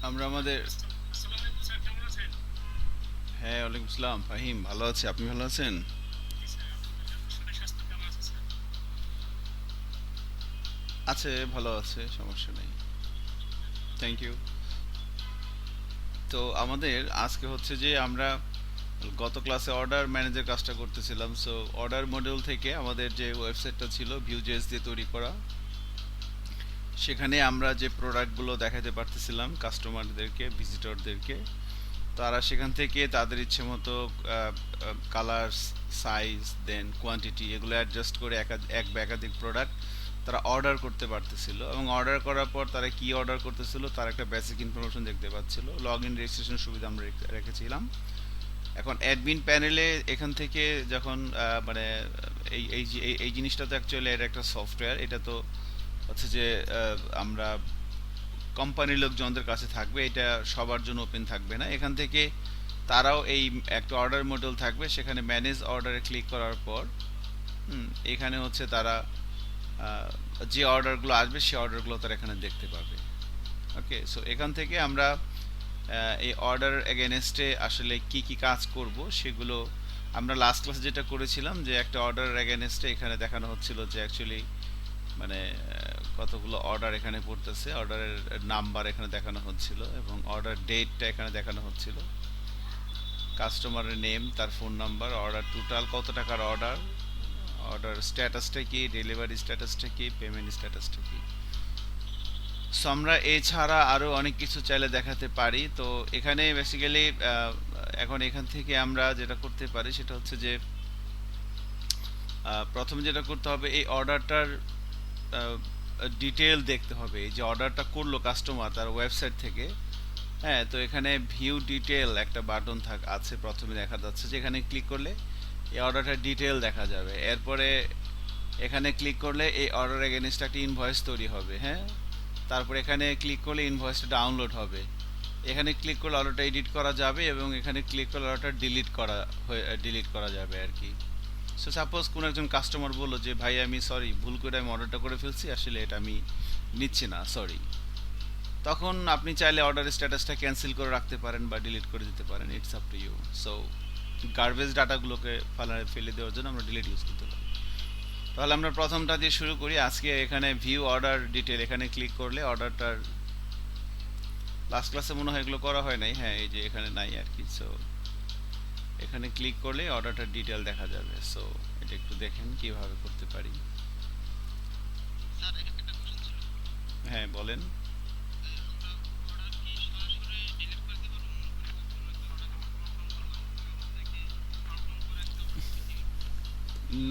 আমরা আমাদের হ্যাঁ, ওয়ালাইকুম আসসালাম ফাহিম, ভালো আছি। আপনি ভালো আছেন? আছে, ভালো আছে, সমস্যা নেই। Thank you. তো আমাদের আজকে হচ্ছে যে আমরা গত ক্লাসে অর্ডার ম্যানেজের কাজটা করতেছিলাম। সো অর্ডার মডিউল থেকে আমাদের যে ওয়েবসাইটটা ছিল ভিউজেস দিয়ে তৈরি করা, সেখানে আমরা যে প্রোডাক্টগুলো দেখাতে পারতেছিলাম কাস্টমারদেরকে, ভিজিটরদেরকে, তারা সেখান থেকে তাদের ইচ্ছে মতো কালার, সাইজ, দেন কোয়ান্টিটি এগুলো অ্যাডজাস্ট করে এক বা একাধিক প্রোডাক্ট তারা অর্ডার করতে পারতেছিল, এবং অর্ডার করার পর তারা কি অর্ডার করতেছিল তার একটা বেসিক ইনফরমেশন দেখতে পাচ্ছিল। লগ ইন রেজিস্ট্রেশন সুবিধা আমরা রেখেছিলাম। এখন অ্যাডমিন প্যানেলে এখান থেকে যখন মানে এই জিনিসটা তো অ্যাকচুয়ালি এর একটা সফটওয়্যার, এটা তো হচ্ছে যে আমরা কোম্পানির লোকজনদের কাছে থাকবে, এটা সবার জন্য ওপেন থাকবে না। এখান থেকে তারাও এই একটা অর্ডার মডেল থাকবে, সেখানে ম্যানেজ অর্ডারে ক্লিক করার পর এখানে হচ্ছে তারা আহ, যে অর্ডারগুলো আসবে সেই অর্ডারগুলো তারা এখানে দেখতে পাবে। ওকে, সো এখান থেকে আমরা এই অর্ডার এগেনস্টে আসলে কি কি কাজ করব সেগুলো আমরা লাস্ট ক্লাসে যেটা করেছিলাম, যে একটা অর্ডার এগেনস্টে এখানে দেখানো হচ্ছিল যে অ্যাকচুয়ালি মানে কতগুলো অর্ডার এখানে পড়তেছে, অর্ডারের নাম্বার এখানে দেখানো হচ্ছিল, এবং অর্ডার ডেটটা এখানে দেখানো হচ্ছিল, কাস্টমারের নেম, তার ফোন নাম্বার, অর্ডার টোটাল কত টাকার অর্ডার, অর্ডার স্ট্যাটাসটা কি, ডেলিভারি স্ট্যাটাসটা কি, পেমেন্ট স্ট্যাটাসটা কি। সো আমরা এছাড়া আরও অনেক কিছু চাইলে দেখাতে পারি। তো এখানে বেসিক্যালি এখন এখান থেকে আমরা যেটা করতে পারি সেটা হচ্ছে যে প্রথমে যেটা করতে হবে, এই অর্ডারটার ডিটেল দেখতে হবে। এই যে অর্ডারটা করলো কাস্টমার তার ওয়েবসাইট থেকে, হ্যাঁ, তো এখানে ভিউ ডিটেল একটা বাটন আছে, প্রথমে দেখা যাচ্ছে যে এখানে ক্লিক করলে এই অর্ডারটার ডিটেল দেখা যাবে। এরপরে এখানে ক্লিক করলে এই অর্ডার এগেনস্ট একটা ইনভয়েস তৈরি হবে, হ্যাঁ। তারপর এখানে ক্লিক করলে ইনভয়েসটা ডাউনলোড হবে। এখানে ক্লিক করলে অর্ডারটা এডিট করা যাবে, এবং এখানে ক্লিক করলে অর্ডারটা ডিলিট করা যাবে আর কি। সো সাপোজ কোনো একজন কাস্টমার বললো যে ভাই আমি সরি, ভুল করে আমি অর্ডারটা করে ফেলছি, আসলে এটা আমি নিচ্ছি না, সরি। তখন আপনি চাইলে অর্ডার স্ট্যাটাসটা ক্যান্সেল করে রাখতে পারেন বা ডিলিট করে দিতে পারেন, it's up to you. So garbage ডাটাগুলোকে ফেলে দেওয়ার জন্য আমরা ডিলিট ইউজ করতে পারি। তাহলে আমরা প্রথমটা দিয়ে শুরু করি। আজকে এখানে ভিউ অর্ডার ডিটেল, এখানে ক্লিক করলে অর্ডারটার, লাস্ট ক্লাসে মনে হয় এগুলো করা হয় নাই, হ্যাঁ, এই যে এখানে নাই আর কি। সো এখানে ক্লিক করলে অর্ডারটার ডিটেল দেখা যাবে। সো এটা একটু দেখেন কিভাবে করতে পারি। হ্যাঁ, বলেন।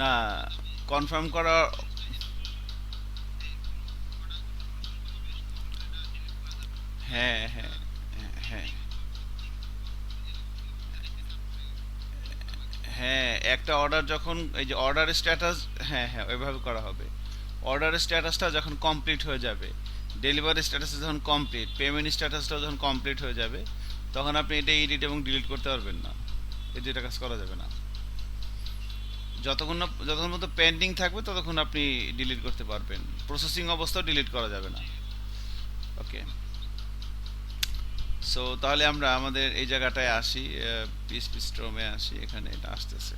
না, কনফার্ম করা, হ্যাঁ হ্যাঁ হ্যাঁ হ্যাঁ হ্যাঁ, একটা অর্ডার যখন এই যে অর্ডার স্ট্যাটাস, হ্যাঁ হ্যাঁ ওইভাবে করা হবে। অর্ডার স্ট্যাটাসটা যখন কমপ্লিট হয়ে যাবে, ডেলিভারি স্ট্যাটাস যখন কমপ্লিট, পেমেন্ট স্ট্যাটাসটা যখন কমপ্লিট হয়ে যাবে, তখন আপনি এটা এডিট এবং ডিলিট করতে পারবেন না। এই দুইটা কাজ করা যাবে না। যতক্ষণ পর্যন্ত পেন্ডিং থাকবে ততক্ষণ আপনি ডিলিট করতে পারবেন, প্রসেসিং অবস্থাও ডিলিট করা যাবে না। ওকে, সো তাহলে আমরা আমাদের এই জায়গাটায় আসি, পিএসপি স্ট্রমে আসি, এখানে এটা আসতেছে।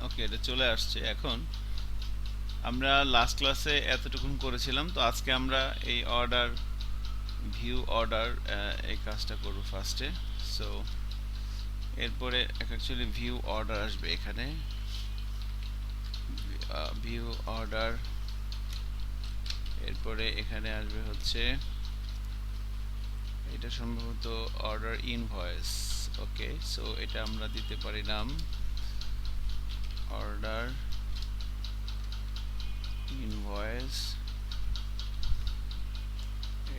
ওকে, এটা চলে আসছে এখন। আমরা লাস্ট ক্লাসে এতটুকুন করেছিলাম, তো আজকে আমরা এই অর্ডার, ভিউ অর্ডার, এই কাজটা করব ফার্স্টে। সো এরপরে অ্যাকচুয়ালি ভিউ অর্ডার আসবে এখানে, ভিউ অর্ডার, এরপরে এখানে আসবে হচ্ছে এটা সম্ভবত অর্ডার ইনভয়েস। ওকে, সো এটা আমরা দিতে পারি নাম অর্ডার ইনভয়েস।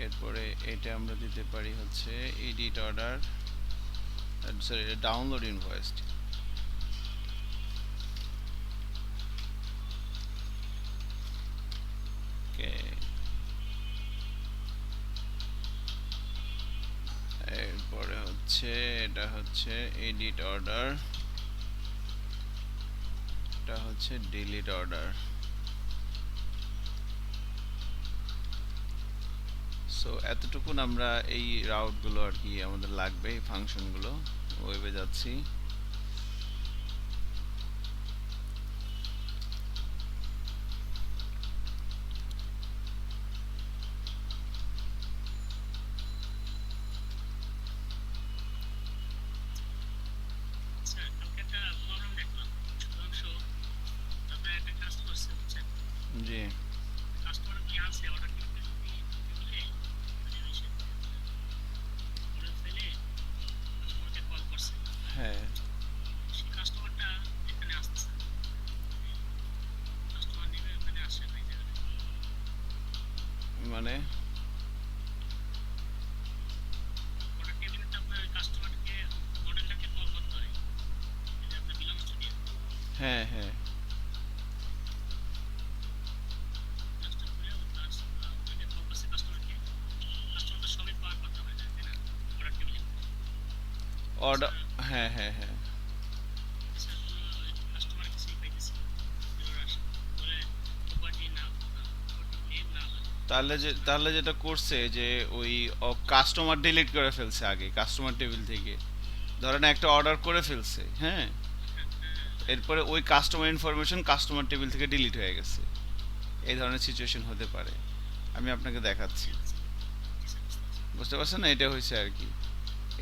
এরপরে এটা আমরা দিতে পারি হচ্ছে edit order, sorry download invoice. Okay, এরপরে হচ্ছে এটা হচ্ছে এডিট অর্ডার, এটা হচ্ছে ডিলিট অর্ডার। সো এতটুকুন আমরা এই রাউটগুলো আর কি আমাদের লাগবে, এই ফাংশনগুলো। ওয়েবে যাচ্ছি, জি হ্যাঁ মানে হ্যাঁ হ্যাঁ অর্ডার, হ্যাঁ হ্যাঁ হ্যাঁ। তাহলে যেটা করছে যে ওই কাস্টমার ডিলিট করে ফেলছে আগে কাস্টমার টেবিল থেকে। ধরেন একটা অর্ডার করে ফেলছে, হ্যাঁ, এরপরে ওই কাস্টমার ইনফরমেশন কাস্টমার টেবিল থেকে ডিলিট হয়ে গেছে। এই ধরনের সিচুয়েশন হতে পারে, আমি আপনাকে দেখাচ্ছি। বুঝতে পারছেন না, এটা হয়েছে আর কি।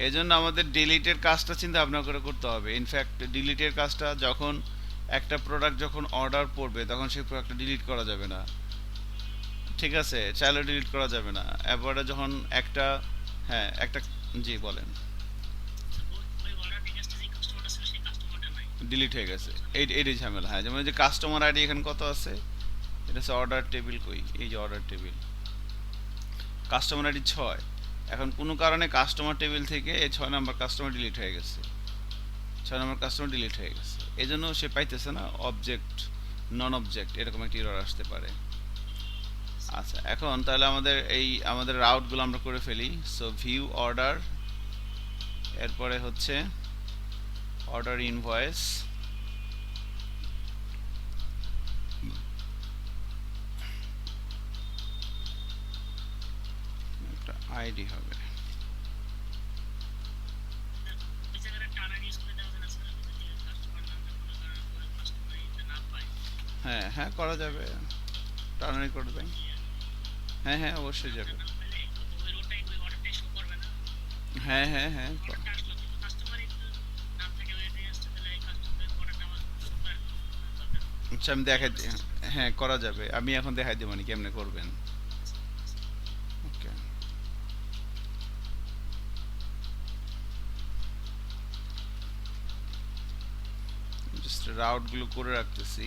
এই জন্য আমাদের ডিলিটের কাজটা চিন্তা ভাবনা করে করতে হবে। ইনফ্যাক্ট ডিলিটের কাজটা যখন একটা প্রোডাক্ট যখন অর্ডার পড়বে তখন সেই প্রোডাক্টটা ডিলিট করা যাবে না, ঠিক আছে, চাইলেও ডিলিট করা যাবে না। এবারে যখন একটা, হ্যাঁ একটা, জি বলেন, ডিলিট হয়ে গেছে, এইটাই ঝামেলা। হ্যাঁ, যেমন এই যে কাস্টমার আইডি এখানে কত আছে, এটা হচ্ছে অর্ডার টেবিল, কই এই যে অর্ডার টেবিল, কাস্টমার আইডি 6। এখন কোনো কারণে কাস্টমার টেবিল থেকে এই 6 নাম্বার কাস্টমার ডিলিট হয়ে গেছে, 6 নাম্বার কাস্টমার ডিলিট হয়ে গেছে, এই জন্য সে পাইতেছে না অবজেক্ট, নন অবজেক্ট, এরকম একটা এরর আসতে পারে। আচ্ছা, এখন তাহলে আমাদের রাউটগুলো আমরা করে ফেলি। সো ভিউ অর্ডার, এরপরে হচ্ছে অর্ডার ইনভয়েস, একটা আইডি হবে। হ্যাঁ হ্যাঁ করা যাবে, টার্নারি করে দেন। হ্যাঁ হ্যাঁ অবশ্যই যাবে। হ্যাঁ হ্যাঁ হ্যাঁ আচ্ছা আমি দেখাই দিই, হ্যাঁ করা যাবে, আমি এখন দেখাই দিই মানে কেমনে করবেন। ওকে, জাস্ট রাউটগুলো করে রাখতেছি।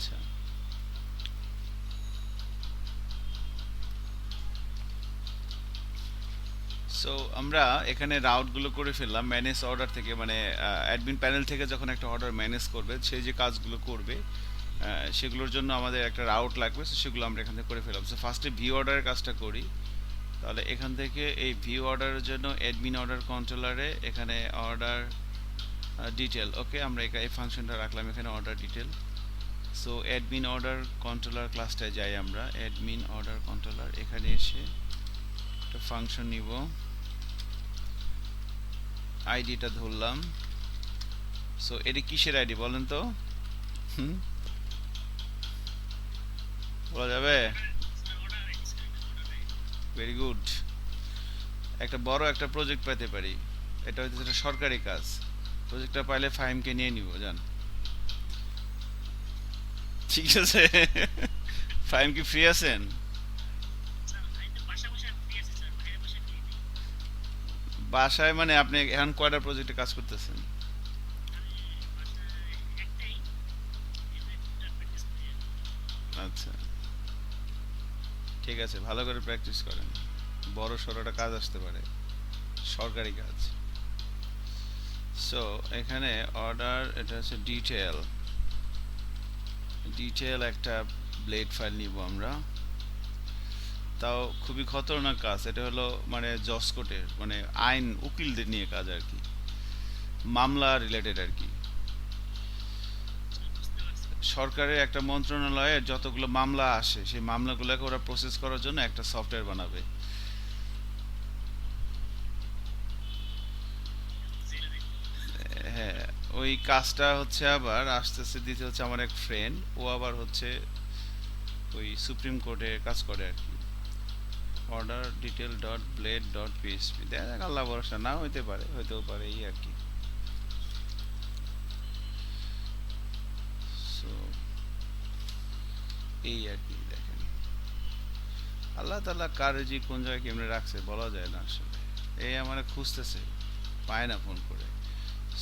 আচ্ছা, সো আমরা এখানে রাউটগুলো করে ফেললাম ম্যানেজ অর্ডার থেকে, মানে অ্যাডমিন প্যানেল থেকে যখন একটা অর্ডার ম্যানেজ করবে, সেই যে কাজগুলো করবে সেগুলোর জন্য আমাদের একটা রাউট লাগবে, তো সেগুলো আমরা এখান থেকে করে ফেললাম। সো ফার্স্টে ভিউ অর্ডারের কাজটা করি। তাহলে এখান থেকে এই ভিউ অর্ডারের জন্য অ্যাডমিন অর্ডার কন্ট্রোলারে এখানে অর্ডার ডিটেল, ওকে, আমরা এই ফাংশনটা রাখলাম এখানে order detail. So admin order controller ক্লাসটায় যাই আমরা, অ্যাডমিন অর্ডার কন্ট্রোলার, এখানে এসে একটা ফাংশন নিব, আইডিটা ধরলাম। সো এটি কিসের আইডি বলেন তো? হুম, বলা যাবে? Very good. একটা বড় একটা প্রজেক্ট পেতে পারি, এটা হচ্ছে একটা সরকারি কাজ। প্রজেক্টটা পাইলে ফাহিমকে নিয়ে নিব, জান। ঠিক আছে। ফাহিম কি ফ্রি আছেন? বাসায় মানে আপনি এখন কয়টা প্রজেক্টে কাজ করতেছেন? আচ্ছা, ঠিক আছে, ভালো করে প্র্যাকটিস করেন, বড় সড়োটা কাজ আসতে পারে, সরকারি কাজ। সো এখানে অর্ডার, এটা হচ্ছে ডিটেল, ডিটেল একটা ব্লেড ফাইল নিব আমরা। তাও খুবই খতরনাক কাজ, এটা হলো মানে জজ কোর্টের, মানে আইন উকিলদের নিয়ে কাজ আর কি, মামলা রিলেটেড আর কি। সরকারের একটা মন্ত্রণালয়ে যতগুলো মামলা আসে, সেই মামলাগুলোকে ওরা প্রসেস করার জন্য একটা সফটওয়্যার বানাবে। হ্যাঁ, ওই কাজটা হচ্ছে আবার আস্তে আস্তে দিতে হচ্ছে আমার এক ফ্রেন্ড, ও আবার হচ্ছে ওই সুপ্রিম কোর্টে কাজ করে আর কি। Order detail dot blade dot PSP, দেখ আল্লাহ ভরসা, না হইতে পারে, হইতেও পারে, এই আর কি। সো এই আর কি, দেখেন আল্লাহ তাআলা কার জি কোন জায়গায় কেমনে রাখছে বলা যায় না আসলে। এই আমার খুঁজতেছে, পায় না ফোন করে।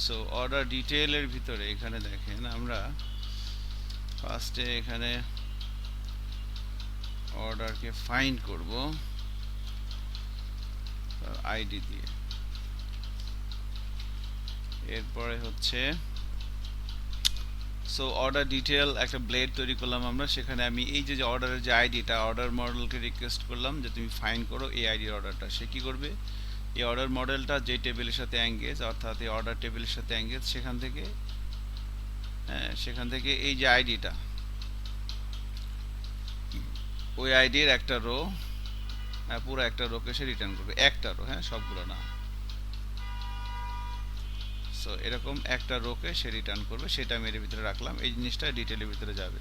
সো অর্ডার ডিটেইলের ভিতরে এখানে দেখেন আমরা ফার্স্টে এখানে অর্ডারকে ফাইন্ড করব আইডি দিয়ে। এরপরে হচ্ছে সো অর্ডার ডিটেল একটা ব্লেড তৈরি করলাম আমরা, সেখানে আমি এই যে অর্ডারের যে আইডিটা, অর্ডার মডেলকে রিকোয়েস্ট করলাম যে তুমি ফাইন্ড করো এই আইডির অর্ডারটা। সে কি করবে, এই অর্ডার মডেলটা যে টেবিলের সাথে অ্যাঙ্গেজ, অর্থাৎ এই অর্ডার টেবিলের সাথে অ্যাঙ্গেজ, সেখান থেকে হ্যাঁ, সেখান থেকে এই যে আইডিটা, ওই আইডির একটা রো, পুরো একটা রোকে সে রিটার্ন করবে, একটা রো, হ্যাঁ, সবগুলো না। সো এরকম একটা রোকে সে রিটার্ন করবে, সেটা আমি এর ভিতরে রাখলাম, এই জিনিসটা ডিটেলের ভিতরে যাবে।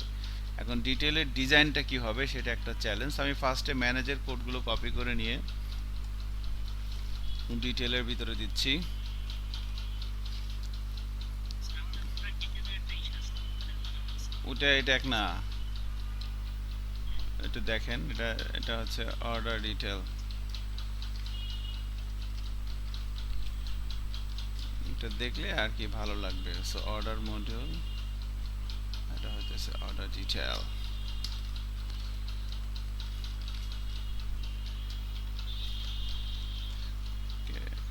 এখন ডিটেলের ডিজাইনটা কি হবে সেটা একটা চ্যালেঞ্জ। আমি ফার্স্টে ম্যানেজের কোডগুলো কপি করে নিয়ে ডিটেলের ভিতরে দিচ্ছি। ওটা এটা এক না, এটা দেখেন, এটা এটা হচ্ছে অর্ডার ডিটেল, এটা দেখলে আর কি ভালো লাগবে। সো অর্ডার মডিউল, এটা হচ্ছে অর্ডার ডিটেল।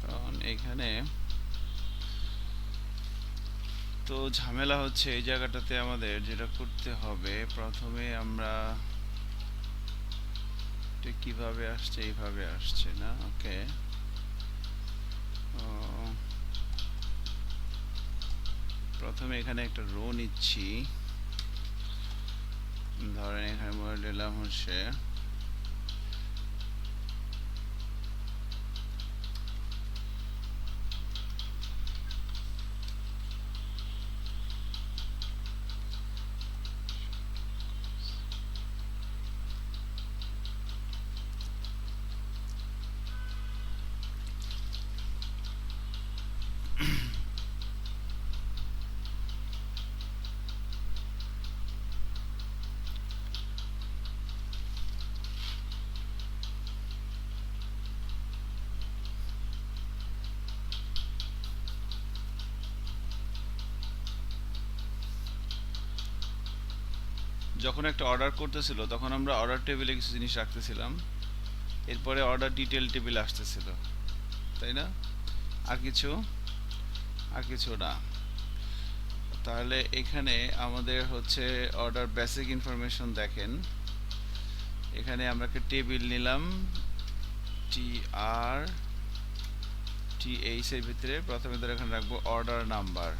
কারণ এখানে তো ঝামেলা হচ্ছে এই জায়গাটাতে, আমাদের যেটা করতে হবে প্রথমে, আমরা এটা কিভাবে আসছে, এইভাবে আসছে না, ওকে। প্রথমে এখানে একটা রো নিচ্ছি, ধরেন এখানে বলে দিলাম হচ্ছে যখন একটা অর্ডার করতেছিল তখন আমরা অর্ডার টেবিলে কিছু জিনিস রাখতেছিলাম, এরপরে অর্ডার ডিটেল টেবিল আসতেছিল, তাই না? আর কিছু আর কিছু না। তাহলে এখানে আমাদের হচ্ছে অর্ডার বেসিক ইনফরমেশন দেখেন, এখানে আমরা একটা টেবিল নিলাম টি আর টি এইচ এর ভিতরে প্রথমে ধরে এখানে রাখবো অর্ডার নাম্বার।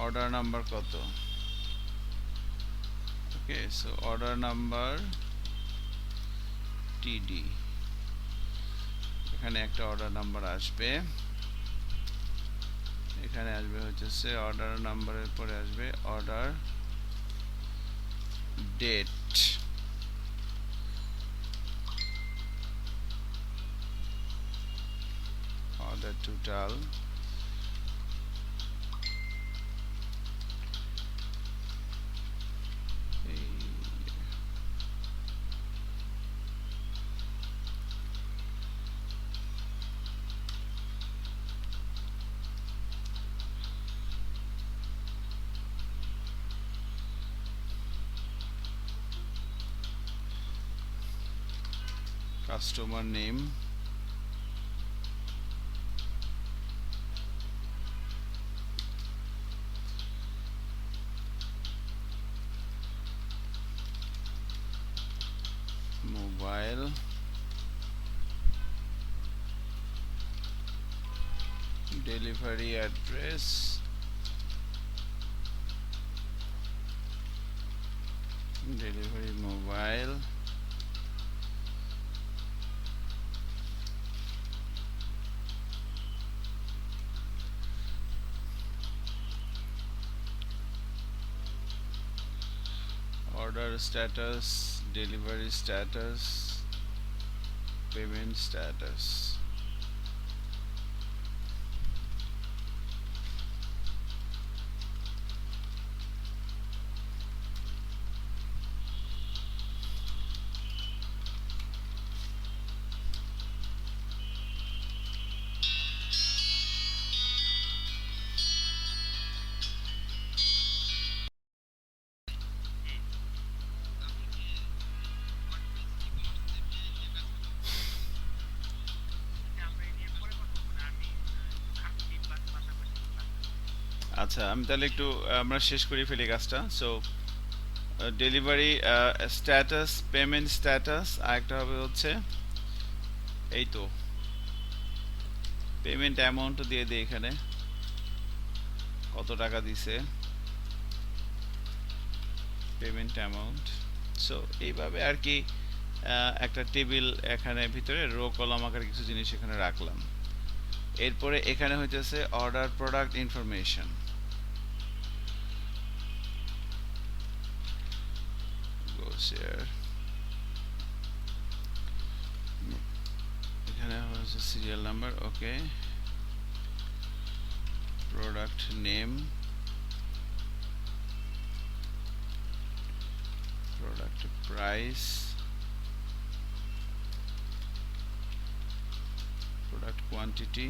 অর্ডার নাম্বার কত? ওকে, সো অর্ডার নাম্বার টিডি, এখানে একটা অর্ডার নাম্বার আসবে, এখানে আসবে হচ্ছে অর্ডার নাম্বারের পরে আসবে order date, order total, customer name, mobile, delivery address, delivery mobile, order status, delivery status, payment status. আচ্ছা, আমি তাহলে একটু আমরা শেষ করে ফেলি কাজটা। So delivery status, payment status, আর একটা হবে হচ্ছে এই তো পেমেন্ট অ্যামাউন্ট দিয়ে দিই, এখানে কত টাকা দিছে পেমেন্ট অ্যামাউন্ট। সো এইভাবে আর কি একটা টেবিল এখানে ভিতরে রো কলাম আকারে কিছু জিনিস এখানে রাখলাম। এরপরে এখানে হইতেছে অর্ডার প্রোডাক্ট ইনফরমেশন, শেয়ার, এখানে হচ্ছে serial number, okay, product name, product price, product quantity,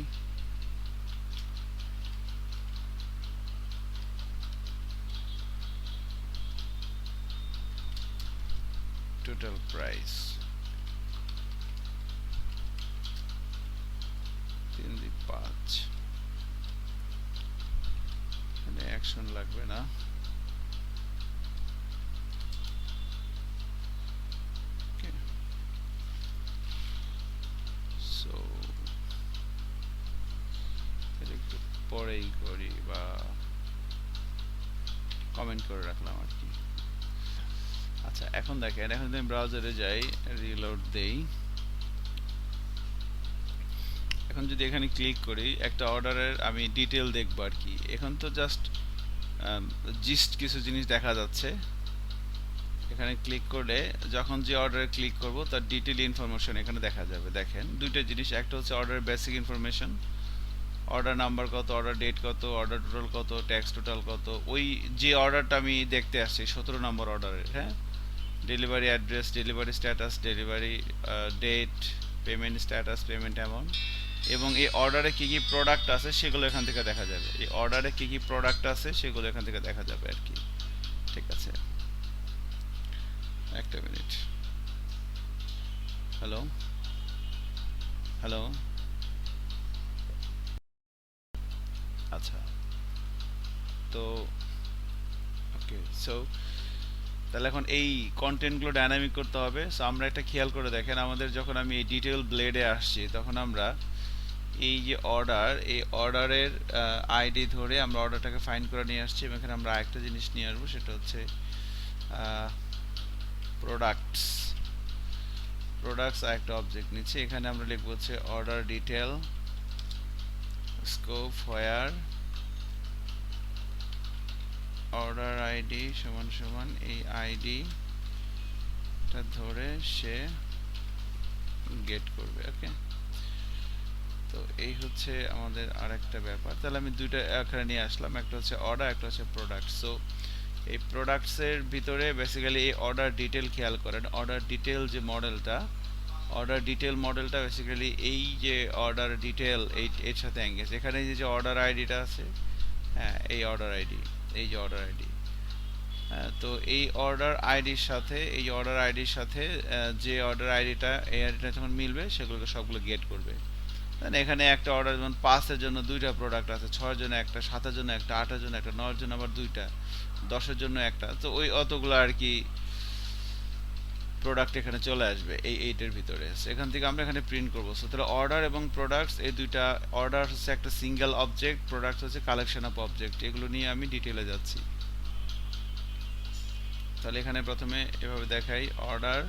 total price, 3-5, এখানে অ্যাকশন লাগবে না। সো এটা একটু পরেই করি বা কমেন্ট করে রাখলাম আর কি। আচ্ছা, এখন দেখেন, এখন যদি আমি ব্রাউজারে যাই, রিলোড দেই, এখন যদি এখানে ক্লিক করি একটা অর্ডারের আমি ডিটেল দেখবো আর কি। এখন তো জাস্ট জিস্ট কিছু জিনিস দেখা যাচ্ছে, এখানে ক্লিক করলে যখন যে অর্ডারে ক্লিক করব তার ডিটেল ইনফরমেশন এখানে দেখা যাবে। দেখেন দুইটা জিনিস, একটা হচ্ছে অর্ডারের বেসিক ইনফরমেশন, অর্ডার নাম্বার কত, অর্ডার ডেট কত, অর্ডার টোটাল কত, ট্যাক্স টোটাল কত, ওই যে অর্ডারটা আমি দেখতে আসছি 17 নম্বর অর্ডারের, হ্যাঁ, delivery address, delivery status, delivery date, payment status, payment amount, এবং এই অর্ডারে কী কী প্রোডাক্ট আছে সেগুলো এখান থেকে দেখা যাবে। এই অর্ডারে কী কী প্রোডাক্ট আছে সেগুলো এখান থেকে দেখা যাবে আর কি, ঠিক আছে, একটা মিনিট। Hello, hello. আচ্ছা, তো ওকে, সো তাহলে এখন এই কন্টেন্টগুলো ডাইনামিক করতে হবে। সো আমরা একটা খেয়াল করে দেখেন, আমাদের যখন আমি এই ডিটেল ব্লেডে আসছি তখন আমরা এই যে অর্ডার, এই অর্ডারের আইডি ধরে আমরা অর্ডারটাকে ফাইন্ড করে নিয়ে আসছি এবং এখানে আমরা আরেকটা জিনিস নিয়ে আসবো, সেটা হচ্ছে প্রোডাক্টস। প্রোডাক্টস একটা অবজেক্ট নিচ্ছি, এখানে আমরা লিখবো হচ্ছে অর্ডার ডিটেল স্কোপ হোয়ার অর্ডার আইডি সমান সমান এই আইডিটা ধরে সে গেট করবে। ওকে, তো এই হচ্ছে আমাদের আরেকটা ব্যাপার। তাহলে আমি দুইটা এখানে নিয়ে আসলাম, একটা হচ্ছে অর্ডার, একটা হচ্ছে প্রোডাক্ট। সো এই প্রোডাক্টসের ভিতরে বেসিক্যালি এই অর্ডার ডিটেল খেয়াল করেন, অর্ডার ডিটেল যে মডেলটা, অর্ডার ডিটেল মডেলটা বেসিক্যালি এই যে অর্ডার ডিটেল এর সাথে এঙ্গেজ। এখানে যে অর্ডার আইডিটা আছে, হ্যাঁ এই অর্ডার আইডি, এই যে অর্ডার আইডি, তো এই অর্ডার আইডির সাথে, এই অর্ডার আইডির সাথে যে অর্ডার আইডিটা, এই আইডিটা যখন মিলবে সেগুলোকে সবগুলো গেট করবে। এখানে একটা অর্ডার যেমন 5-এর জন্য দুইটা প্রোডাক্ট আছে, 6-এর জন্য একটা, 7-এর জন্য একটা, 8-এর জন্য একটা, 9-এর জন্য আবার দুইটা, 10-এর জন্য একটা। তো ওই অতগুলো আর কি প্রোডাক্ট এখানে চলে আসবে এই 8-এর ভিতরে। এখান থেকে আমরা এখানে প্রিন্ট করবো। সো তাহলে অর্ডার এবং প্রোডাক্টস এই দুইটা, অর্ডার হচ্ছে একটা সিঙ্গেল অবজেক্ট, প্রোডাক্টস হচ্ছে কালেকশন অফ অবজেক্ট। এগুলো নিয়ে আমি ডিটেইলে যাচ্ছি। তাহলে এখানে প্রথমে এভাবে দেখাই অর্ডার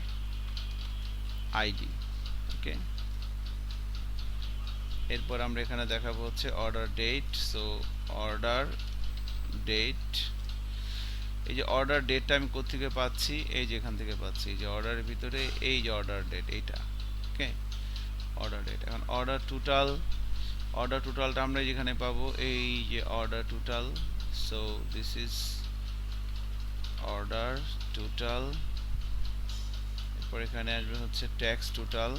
আইডি। ওকে, এরপর আমরা এখানে দেখাবো হচ্ছে order date. So order date, এই যে অর্ডার ডেটটা আমি কোত্থেকে পাচ্ছি, এই যে এখান থেকে পাচ্ছি, এই যে অর্ডারের ভিতরে এই যে অর্ডার ডেট এইটা। ওকে, অর্ডার ডেট। এখন অর্ডার টোটাল, অর্ডার টোটালটা আমরা যেখানে পাবো এই যে order total. So this is order total. এরপর এখানে আসবে হচ্ছে ট্যাক্স টোটাল,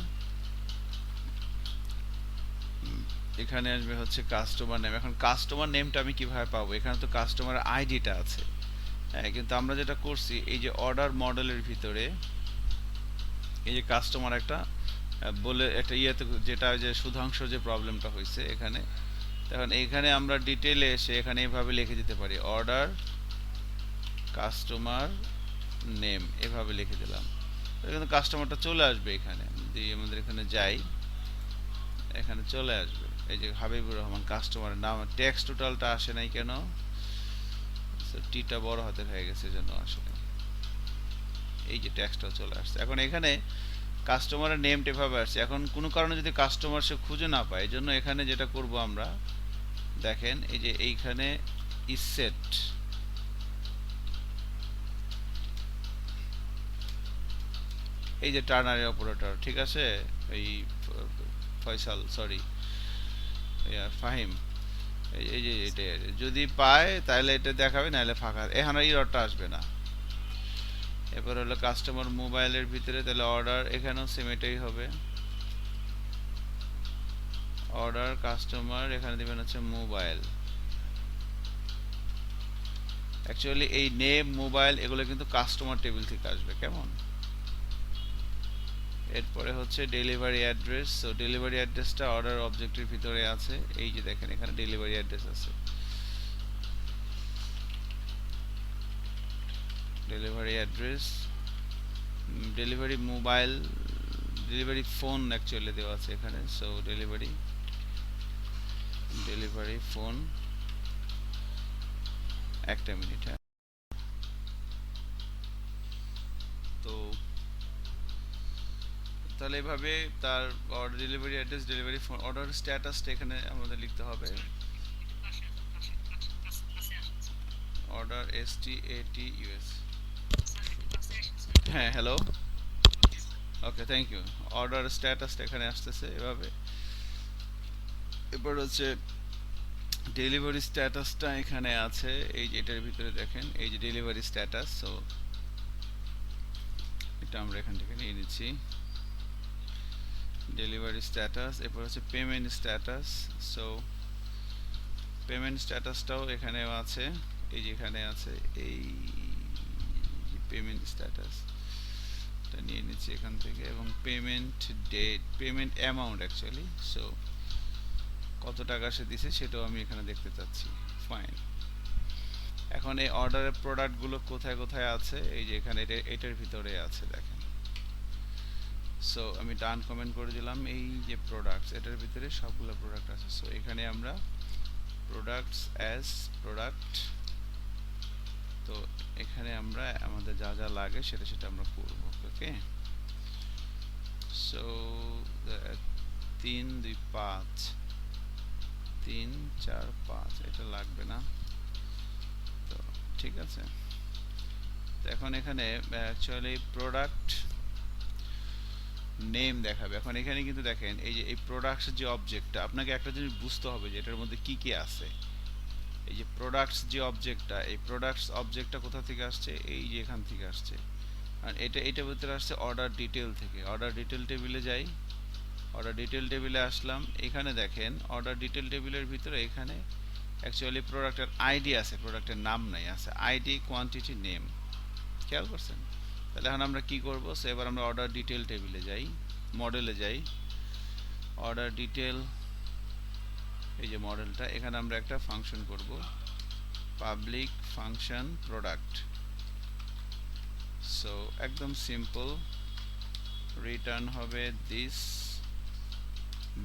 এখানে আসবে হচ্ছে কাস্টমার নেম। এখন কাস্টমার নেমটা আমি কিভাবে পাবো, এখানে তো কাস্টমার আইডিটা আছে। হ্যাঁ, কিন্তু আমরা যেটা করছি এই যে অর্ডার মডেলের ভিতরে এই যে কাস্টমার একটা বলে একটা ইয়েতে, যেটা যে সুধাংশ যে প্রবলেমটা হয়েছে এখানে, তখন এইখানে আমরা ডিটেইলে এসে এখানে এইভাবে লিখে দিতে পারি অর্ডার কাস্টমার নেম, এভাবে লিখে দিলাম। কিন্তু কাস্টমারটা চলে আসবে এখানে, যদি আমাদের এখানে যাই এখানে চলে আসবে এই যে হাবিবুর রহমান কাস্টমারের নাম। ট্যাক্স টোটালটা আসে নাই কেন, টিটা বড় হাতের হয়ে গেছে জন্য আসলে এই যে ট্যাক্সটা চলে আসছে। এখন এখানে কাস্টমারের নেমটা এভাবে আসছে। এখন কোনো কারণে যদি কাস্টমার সে খুঁজে না পায়, এই জন্য এখানে যেটা করব আমরা, দেখেন এই যে এইখানে ইসেট, এই যে টার্নারি অপারেটর, ঠিক আছে, এই ফয়সাল, সরি ফাহিম, এই যে এটা যদি পায় তাহলে এটা দেখাবে, নাহলে ফাঁকা, এখানে এররটা আসবে না। এরপর হলো কাস্টমার মোবাইলের ভিতরে, তাহলে অর্ডার এখানেও সেম এটাই হবে, অর্ডার কাস্টমার, এখানে দিবেন হচ্ছে মোবাইল। অ্যাকচুয়ালি এই নেম মোবাইল এগুলো কিন্তু কাস্টমার টেবিল থেকে আসবে, কেমন। এরপরে হচ্ছে ডেলিভারি অ্যাড্রেস। সো ডেলিভারি অ্যাড্রেসটা অর্ডার অবজেক্টের ভিতরে আছে, এই যে দেখেন এখানে ডেলিভারি অ্যাড্রেস আছে, delivery address, delivery mobile, delivery phone actually দেওয়া আছে এখানে। সো ডেলিভারি, ডেলিভারি ফোন, একটা মিনিট। হ্যাঁ, তো তাহলে এভাবে তার order delivery address, delivery phone, order স্ট্যাটাসটা এখানে আমাদের লিখতে হবে, অর্ডার STATUS। হ্যাঁ, hello, okay, thank you. Order স্ট্যাটাসটা এখানে আসতেছে এভাবে। এরপর হচ্ছে ডেলিভারি স্ট্যাটাসটা এখানে আছে, এই যে এটার ভিতরে দেখেন এই যে ডেলিভারি স্ট্যাটাস। সো এটা আমরা এখান থেকে নিয়ে নিচ্ছি, ডেলিভারি স্ট্যাটাস। এরপর হচ্ছে পেমেন্ট স্ট্যাটাস। সো পেমেন্ট স্ট্যাটাসটাও এখানেও আছে, এই যে এখানে আছে, এই পেমেন্ট স্ট্যাটাস এটা নিয়ে নিচ্ছি এখান থেকে, এবং payment date, payment amount actually, so কত টাকা সে দিছে সেটাও আমি এখানে দেখতে চাচ্ছি। ফাইন। এখন এই অর্ডারের প্রোডাক্টগুলো কোথায় কোথায় আছে, এই যে এখানে এটার ভিতরে আছে দেখেন। সো আমি ডান কমেন্ট করে দিলাম, এই যে প্রোডাক্টস এটার ভিতরে সবগুলো প্রোডাক্ট আছে। সো এখানে আমরা প্রোডাক্টস অ্যাজ প্রোডাক্ট, তো এখানে আমরা আমাদের যা যা লাগে সেটা সেটা আমরা করব। ওকে, সো 3 2 5 3 4 5 এটা লাগবে না, তো ঠিক আছে। তো এখন এখানে অ্যাকচুয়ালি প্রোডাক্ট নেম দেখাবে। এখন এখানে কিন্তু দেখেন এই যে এই প্রোডাক্টস যে অবজেক্টটা, আপনাকে একটা জিনিস বুঝতে হবে যে এটার মধ্যে কি কি আছে। এই যে প্রোডাক্টস যে অবজেক্টটা, এই প্রোডাক্টস অবজেক্টটা কোথা থেকে আসছে, এই যে এখান থেকে আসছে। আর এটার ভিতরে আসছে অর্ডার ডিটেল থেকে। অর্ডার ডিটেল টেবিলে যাই, অর্ডার ডিটেল টেবিলে আসলাম। এখানে দেখেন অর্ডার ডিটেল টেবিলের ভিতরে এখানে অ্যাকচুয়ালি প্রোডাক্টের আইডি আছে, প্রোডাক্টের নাম নাই, আছে আইডি, কোয়ান্টিটি, নেম। খেয়াল করছেন? তাহলে এখন আমরা কি করব, সো এবার আমরা অর্ডার ডিটেল টেবিলে যাই, মডেলে যাই, অর্ডার ডিটেল, এই যে মডেলটা, এখানে আমরা একটা ফাংশন করব, পাবলিক ফাংশন প্রোডাক্ট। সো একদম সিম্পল, রিটার্ন হবে this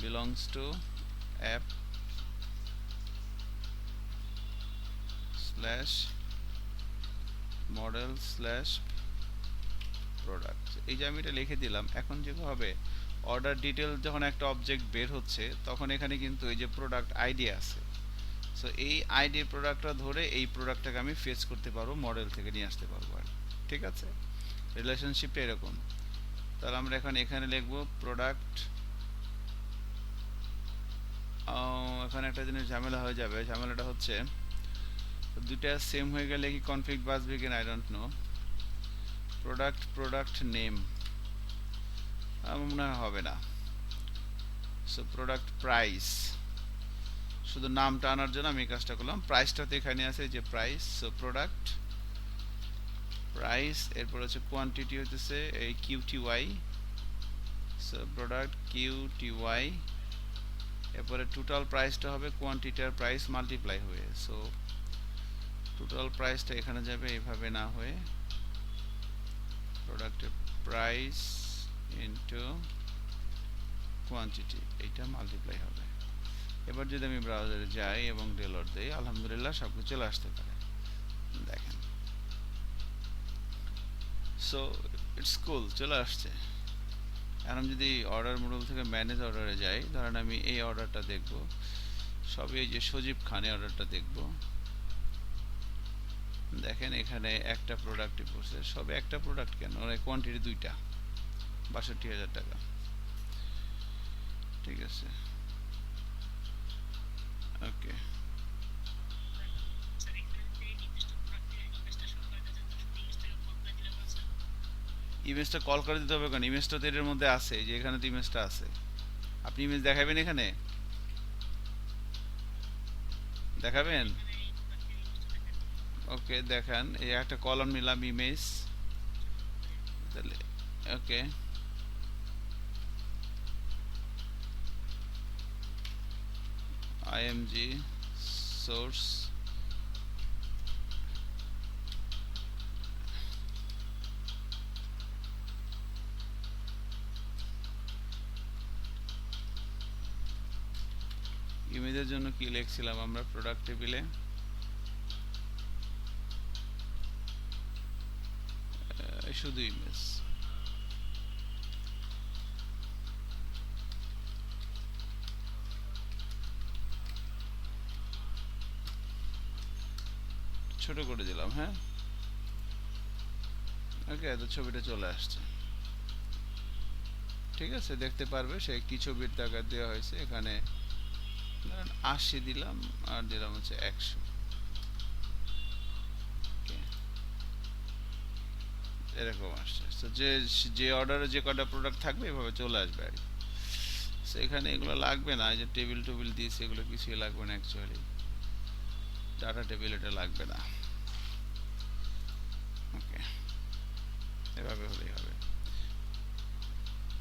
belongs to app slash model slash product. এই যে আমি এটা লিখে দিলাম। এখন যেভাবে হবে, অর্ডার ডিটেল যখন একটা অবজেক্ট বের হচ্ছে তখন এখানে কিন্তু এই যে প্রোডাক্ট আইডি আছে। সো এই আইডি প্রোডাক্টটা ধরে এই প্রোডাক্টটাকে আমি ফেচ করতে পারবো, মডেল থেকে নিয়ে আসতে পারবো আর, ঠিক আছে। রিলেশনশিপটা এরকম। তাহলে আমরা এখন এখানে লিখবো প্রোডাক্ট। এখানে একটা জিনিস ঝামেলা হয়ে যাবে, ঝামেলাটা হচ্ছে দুটা সেম হয়ে গেলে কি কনফ্লিক্ট বাজবে কিনা I don't know. Product name আমার মনে হয় হবে না। সো প্রোডাক্ট প্রাইস, শুধু নামটা আনার জন্য আমি এই কাজটা করলাম। প্রাইসটা তো এখানে আছে, যে প্রাইস। সো প্রোডাক্ট প্রাইস, এরপর হচ্ছে কোয়ান্টিটি হচ্ছে এই কিউটিওয়াই। সো প্রোডাক্ট কিউটিওয়াই, এরপরে টোটাল প্রাইসটা হবে কোয়ান্টিটির প্রাইস মাল্টিপ্লাই হয়ে। সো টোটাল প্রাইসটা এখানে যাবে, এইভাবে না হয়ে প্রোডাক্টের প্রাইস ইনটু কোয়ান্টিটি, এইটা মাল্টিপ্লাই হবে। এবার যদি আমি ব্রাউজারে যাই এবং ডেলর দেই, আলহামদুলিল্লাহ সব কিছু চলে আসতে পারে, দেখেন। সো ইটস কুল, চলে আসছে। এখন আমি যদি অর্ডার মডেল থেকে ম্যানেজ অর্ডারে যাই, ধরেন আমি এই অর্ডারটা দেখব, সবই এই যে সজীব খানের অর্ডারটা দেখব। দেখেন এখানে একটা প্রোডাক্টই পড়ছে, সবে একটা প্রোডাক্ট কেন, ওর কোয়ান্টিটি দুইটা, ৬২,০০০ টাকা, ঠিক আছে। ওকে, ইমেজটা কল করে দিতে হবে, কারণ ইমেজটা তো এর মধ্যে আছে, যে এখানে তো ইমেজটা আছে। আপনি ইমেজ দেখাবেন, এখানে দেখাবেন? ওকে দেখান, এই একটা কলাম নিলাম ইমেজ, তাহলে ওকে। img source, ইমেজের জন্য কি লিখছিলাম আমরা প্রোডাক্ট টেবিলে, শুধু ইমেজ। ছোট করে দিলাম, হ্যাঁ ওকে, তো ছবিটা চলে আসছে, ঠিক আছে। দেখতে পারবে সে কি ছবির টাকা দেওয়া হয়েছে। এখানে ধরেন ৮০ দিলাম, আর দিলাম হচ্ছে ১০০, এরকম আসছে। তো যে যে অর্ডারে যে কটা প্রোডাক্ট থাকবে এভাবে চলে আসবে আর কি। সো এখানে এগুলো লাগবে না, যে টেবিল টেবিল দিয়েছে এগুলো কিছুই লাগবে না অ্যাকচুয়ালি, ডাটা টেবিল এটা লাগবে না। ওকে, এভাবে হলেই হবে।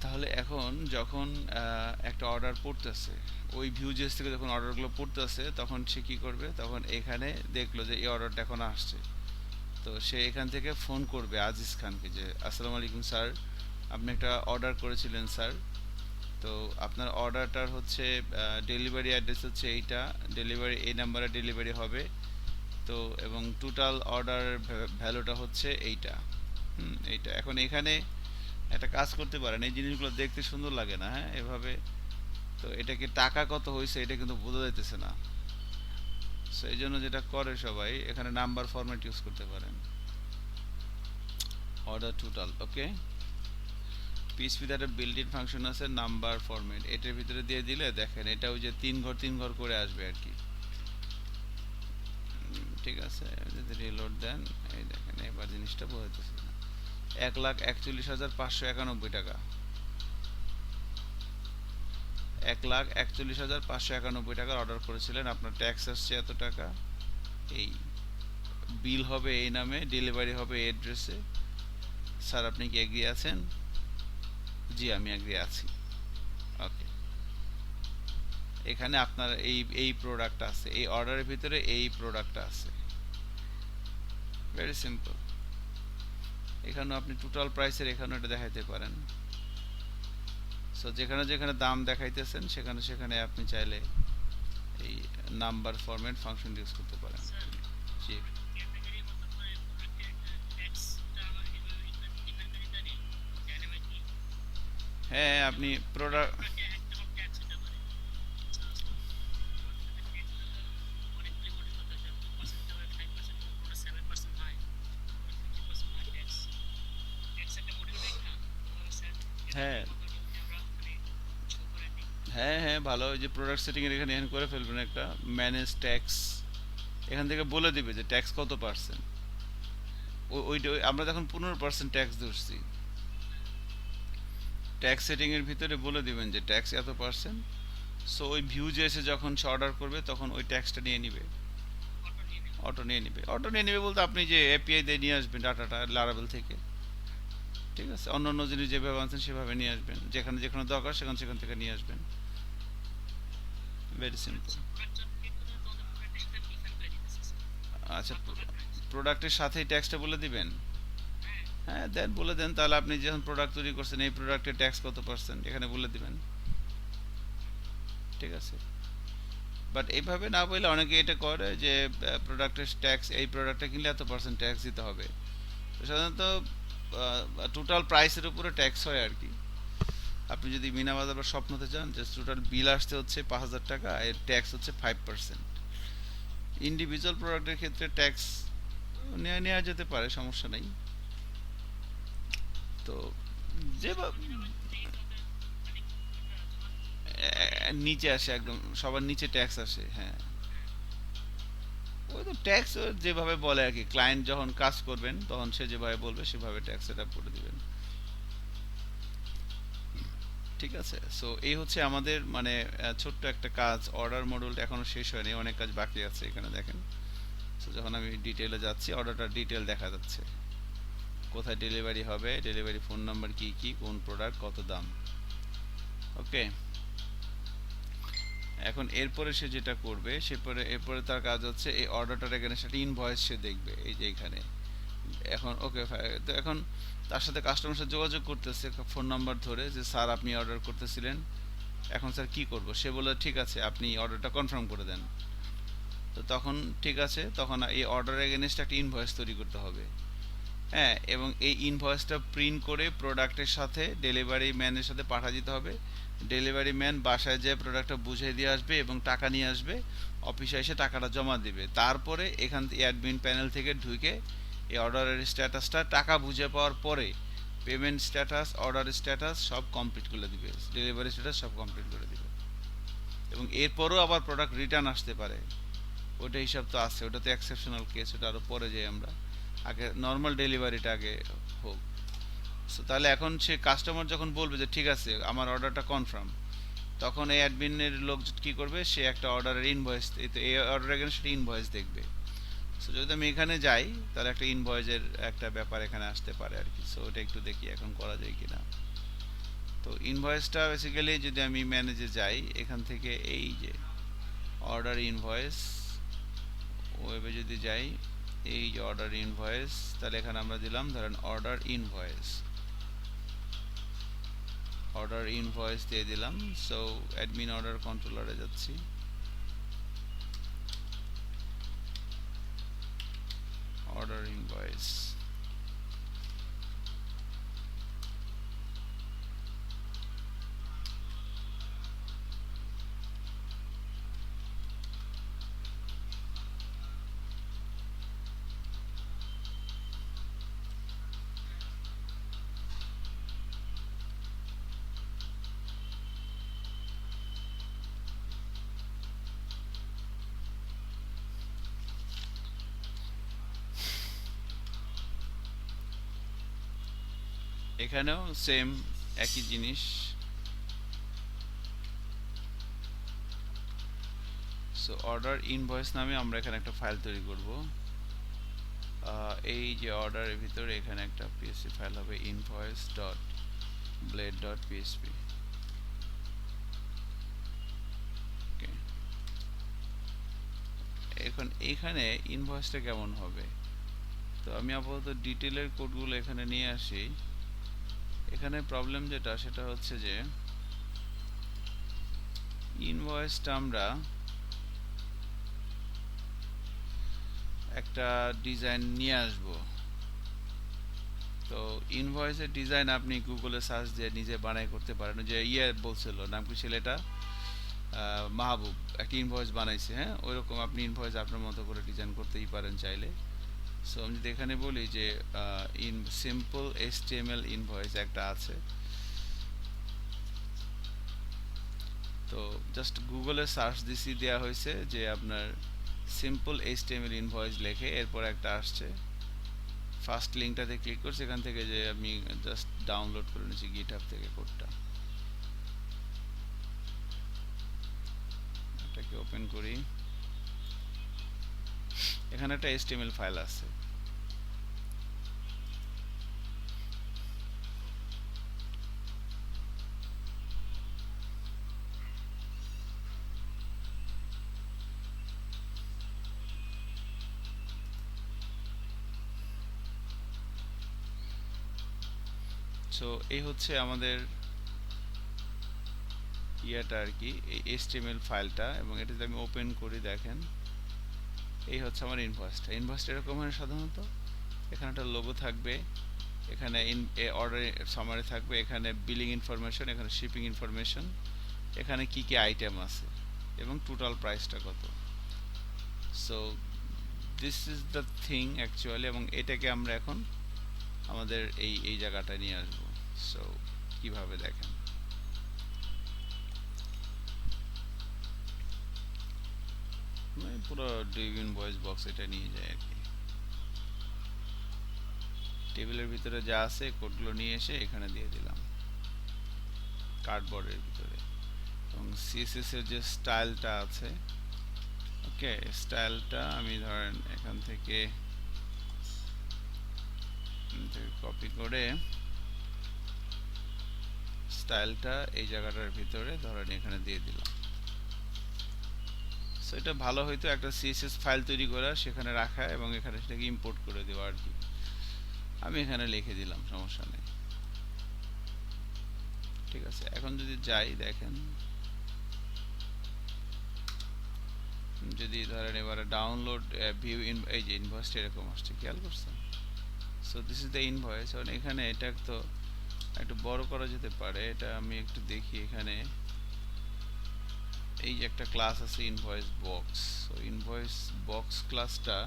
তাহলে এখন যখন একটা অর্ডার পড়তেছে, ওই ভিউজেস থেকে যখন অর্ডারগুলো পড়তেছে তখন সে কি করবে, তখন এখানে দেখলো যে এই অর্ডারটা এখন আসছে, তো সে এখান থেকে ফোন করবে আজিজ খানকে যে আসসালামু আলাইকুম স্যার, আপনি একটা অর্ডার করেছিলেন স্যার, তো আপনার অর্ডারটার হচ্ছে ডেলিভারি অ্যাড্রেস হচ্ছে এইটা, ডেলিভারি এই নাম্বারে ডেলিভারি হবে, তো এবং টোটাল অর্ডার ভ্যালুটা হচ্ছে এইটা, এইটা। এখন এখানে একটা কাজ করতে পারেন, এই জিনিসগুলো দেখতে সুন্দর লাগে না, হ্যাঁ এভাবে, তো এটাকে টাকা কত হয়েছে এটা কিন্তু বোঝা যাইতেছে না, সো এই জন্য যেটা করে সবাই এখানে নাম্বার ফরম্যাট ইউজ করতে পারেন, অর্ডার টোটাল, ওকে। পিএইচপিতে একটা বিল্ট ইন ফাংশন আছে নাম্বার ফরম্যাট, এটার ভিতরে দিয়ে দিলে দেখেন এটা ওই যে তিন ঘর করে আসবে আর কি, ঠিক আছে। যদি রিলোড দেন এই দেখেন এবার জিনিসটা বোঝাতেছে না, 1,41,591 টাকা, 1,41,591 টাকার অর্ডার করেছিলেন, আপনার ট্যাক্স আসছে এত টাকা, এই বিল হবে এই নামে, ডেলিভারি হবে এই অ্যাড্রেসে, স্যার আপনি কি এগ্রি আছেন? জি আমি এগ্রি আছি, ওকে। এখানে আপনার এই প্রোডাক্ট আছে, এই অর্ডারের ভিতরে এই প্রোডাক্ট আছে, ভেরি সিম্পল। এখানেও আপনি টোটাল প্রাইসের এখানেও এটা দেখাইতে পারেন, সো যেখানে যেখানে দাম দেখাইতেছেন সেখানে সেখানে আপনি চাইলে এই নাম্বার ফরম্যাট ফাংশন ইউজ করতে পারেন। জি হ্যাঁ, আপনি প্রোডাক্ট, হ্যাঁ হ্যাঁ হ্যাঁ ভালো, ওই যে প্রোডাক্ট সেটিং এর এখানে এখানে করে ফেলবেন একটা ম্যানেজ ট্যাক্স, এখান থেকে বলে দিবে যে ট্যাক্স কত পার্সেন্ট, ওইটা আমরা যখন 15% ট্যাক্স ধরছি, ট্যাক্স সেটিং এর ভিতরে বলে দিবেন যে ট্যাক্স এত পার্সেন্ট, সো ওই ভিউজে এসে যখন সে অর্ডার করবে তখন ওই ট্যাক্সটা নিয়ে নিবে, অটো নিয়ে নিবে বলতে আপনি যে এপিআই দিয়ে নিয়ে আসবেন ডাটাটা লারাবেল থেকে, ঠিক আছে, অন্য অন্য জিনিস যেভাবে আনছেন সেভাবে নিয়ে আসবেন, যেখানে যেখানে দরকার সেখান সেখান থেকে নিয়ে আসবেন, ভেরি সিম্পল। আচ্ছা, প্রোডাক্টের সাথেই ট্যাক্সটা বলে দিবেন, হ্যাঁ দেন বলে দেন, তাহলে আপনি যখন প্রোডাক্ট তৈরি করছেন এই প্রোডাক্টের ট্যাক্স কত পার্সেন্ট এখানে বলে দিবেন, ঠিক আছে। বাট এইভাবে না বললে অনেকে এটা করে যে প্রোডাক্টের ট্যাক্স, এই প্রোডাক্টটা কিনলে এত পার্সেন্ট ট্যাক্স দিতে হবে, তো সাধারণত টোটাল প্রাইসের উপরে ট্যাক্স হয় আর কি। আপনি যদি মিনা বাজার বা স্বপ্নতে চান যে টোটাল বিল আসতে হচ্ছে 5,000 টাকা, এর ট্যাক্স হচ্ছে 5%, ইন্ডিভিজুয়াল প্রোডাক্টের ক্ষেত্রে ট্যাক্স নেওয়া যেতে পারে, সমস্যা নেই। তো যে নিচে আসে একদম সবার নিচে ট্যাক্স আসে, হ্যাঁ ওই তো ট্যাক্স যেভাবে বলে আর কি, ক্লায়েন্ট যখন কাজ করবেন তখন সে যেভাবে বলবে সেভাবে ট্যাক্স সেট আপ করে দিবেন, ঠিক আছে। সো এই হচ্ছে আমাদের মানে ছোট্ট একটা কাজ, অর্ডার মডিউলটা এখনো শেষ হয়নি, অনেক কাজ বাকি আছে এখানে দেখেন। সো যখন আমি ডিটেলে যাচ্ছি অর্ডারটা ডিটেল দেখা যাচ্ছে, কোথায় ডেলিভারি হবে, ডেলিভারি ফোন নাম্বার কি কি, কোন প্রোডাক্ট কত দাম, ওকে। এখন এরপরে সে যেটা করবে এরপরে তার কাজ হচ্ছে এই অর্ডারটার এখানে সেটা ইনভয়েস সে দেখবে এই যে এখানে, এখন ওকে তো এখন তার সাথে কাস্টমার সাথে যোগাযোগ করতেছে ফোন নাম্বার ধরে যে স্যার আপনি অর্ডার করতেছিলেন, এখন স্যার কি করব, সে বলে ঠিক আছে আপনি অর্ডারটা কনফার্ম করে দেন, তো তখন ঠিক আছে, তখন এই অর্ডার এগেনস্ট একটা ইনভয়েস তৈরি করতে হবে, হ্যাঁ, এবং এই ইনভয়েসটা প্রিন্ট করে প্রোডাক্টের সাথে ডেলিভারি ম্যানের সাথে পাঠিয়ে দিতে হবে, ডেলিভারি ম্যান বাসায় যেয়ে প্রোডাক্টটা বুঝিয়ে দিয়ে আসবে এবং টাকা নিয়ে আসবে, অফিসে এসে টাকাটা জমা দিবে, তারপরে এখান থেকে অ্যাডমিন প্যানেল থেকে ঢুকে এই অর্ডারের স্ট্যাটাসটা টাকা বুঝে পাওয়ার পরে পেমেন্ট স্ট্যাটাস, অর্ডার স্ট্যাটাস সব কমপ্লিট করে দিবে, ডেলিভারি স্ট্যাটাস সব কমপ্লিট করে দিবে, এবং এরপরও আবার প্রোডাক্ট রিটার্ন আসতে পারে, ওটা হিসাব তো আছে, ওটা তো এক্সেপশনাল কেস, ওটা আরও পরে যাই আমরা, আগে নর্মাল ডেলিভারিটা আগে হোক। সো তাহলে এখন সে কাস্টমার যখন বলবে যে ঠিক আছে আমার অর্ডারটা কনফার্ম, তখন এই অ্যাডমিনের লোক কি করবে, সে একটা অর্ডারের ইনভয়েস, এই অর্ডার এখানে সেটা ইনভয়েস দেখবে, সো যদি আমি এখানে যাই তাহলে একটা ইনভয়েসের একটা ব্যাপার এখানে আসতে পারে আর কি। সো এটা একটু দেখি এখন করা যায় কিনা। তো ইনভয়েসটা বেসিক্যালি যদি আমি ম্যানেজে যাই এখান থেকে এই যে অর্ডার ইনভয়েস ওয়েবে যদি যাই এই যে অর্ডার ইনভয়েস তাহলে এখানে আমরা দিলাম ধরেন অর্ডার ইনভয়েস দিয়ে দিলাম। সো অ্যাডমিন অর্ডার কন্ট্রোলারে যাচ্ছি, অর্ডার ইনভয়েস এখানেও সেম একই জিনিস। সো অর্ডার ইনভয়েস নামে আমরা এখানে একটা ফাইল তৈরি করব। এই যে অর্ডারের ভিতরে এখানে একটা পিএসপি ফাইল হবে invoice.blade.php। এখন এইখানে ইনভয়েসটা কেমন হবে, তো আমি আপাতত ডিটেলের কোডগুলো এখানে নিয়ে আসি। এখানে প্রবলেম যেটা সেটা হচ্ছে যে ইনভয়েসটা আমরা একটা ডিজাইন নিয়ে আসব। তো ইনভয়েসের ডিজাইন আপনি গুগলে সার্চ দিয়ে নিজে বানাই করতে পারেন। যে বলছিল নাম কি ছেলেটা, মাহবুব একটা ইনভয়েস বানাইছে, হ্যাঁ ওইরকম আপনি ইনভয়েস আপনার মতো করে ডিজাইন করতেই পারেন চাইলে। সো আমি যদি এখানে বলি যে সিম্পল HTML ইনভয়েস একটা আছে, তো জাস্ট গুগলে সার্চ দিছি দেওয়া হয়েছে যে আপনার সিম্পল HTML ইনভয়েস লেখে এরপর একটা আসছে, ফার্স্ট লিঙ্কটাতে ক্লিক করছি, এখান থেকে যে আমি জাস্ট ডাউনলোড করে নিয়েছি গিটহাব থেকে কোডটা। এটাকে ওপেন করি, এখানে একটা HTML ফাইল আছে। সো এই হচ্ছে আমাদের ইয়েটা আর কি, এই HTML ফাইলটা, এবং এটা যদি আমি ওপেন করি দেখেন এই হচ্ছে আমার ইনভয়েসটা। ইনভয়েসটা এরকম হয় সাধারণত, এখানে একটা লোগো থাকবে, এখানে অর্ডার সামারি থাকবে, এখানে বিলিং ইনফরমেশন, এখানে শিপিং ইনফরমেশন, এখানে কি কি আইটেম আছে এবং টোটাল প্রাইসটা কত। So this is the thing actually, এবং এটাকে আমরা এখন আমাদের এই জায়গাটা নিয়ে আসবো। সো কিভাবে দেখেন, পুরো ডিভ ইনভয়েস বক্স এটা নিয়ে যায় আর কি, টেবিলের ভিতরে যা আছে কোডগুলো নিয়ে এসে এখানে দিয়ে দিলাম কার্ডবোর্ডের ভিতরে। এবং সিএসএস এর যে স্টাইলটা আছে, ওকে স্টাইলটা আমি ধরেন এখান থেকে কপি করে স্টাইলটা এই জায়গাটার ভিতরে ধরেন এখানে দিয়ে দিলাম। সো এটা ভালো হয়তো একটা সিএসএস ফাইল তৈরি করা, সেখানে রাখা এবং এখানে সেটাকে ইম্পোর্ট করে দেওয়া আর কি। আমি এখানে লিখে দিলাম, সমস্যা নেই, ঠিক আছে। এখন যদি যাই দেখেন, যদি ধরেন এবারে ডাউনলোড ভিউ এই যে ইনভয়েসটা এরকম আসছে, খেয়াল করছেন। So this is the invoice. এবং এখানে এটা তো একটু বড় করা যেতে পারে, এটা আমি একটু দেখি। এখানে এই যে একটা ক্লাস আছে invoice box, so invoice box ক্লাসটা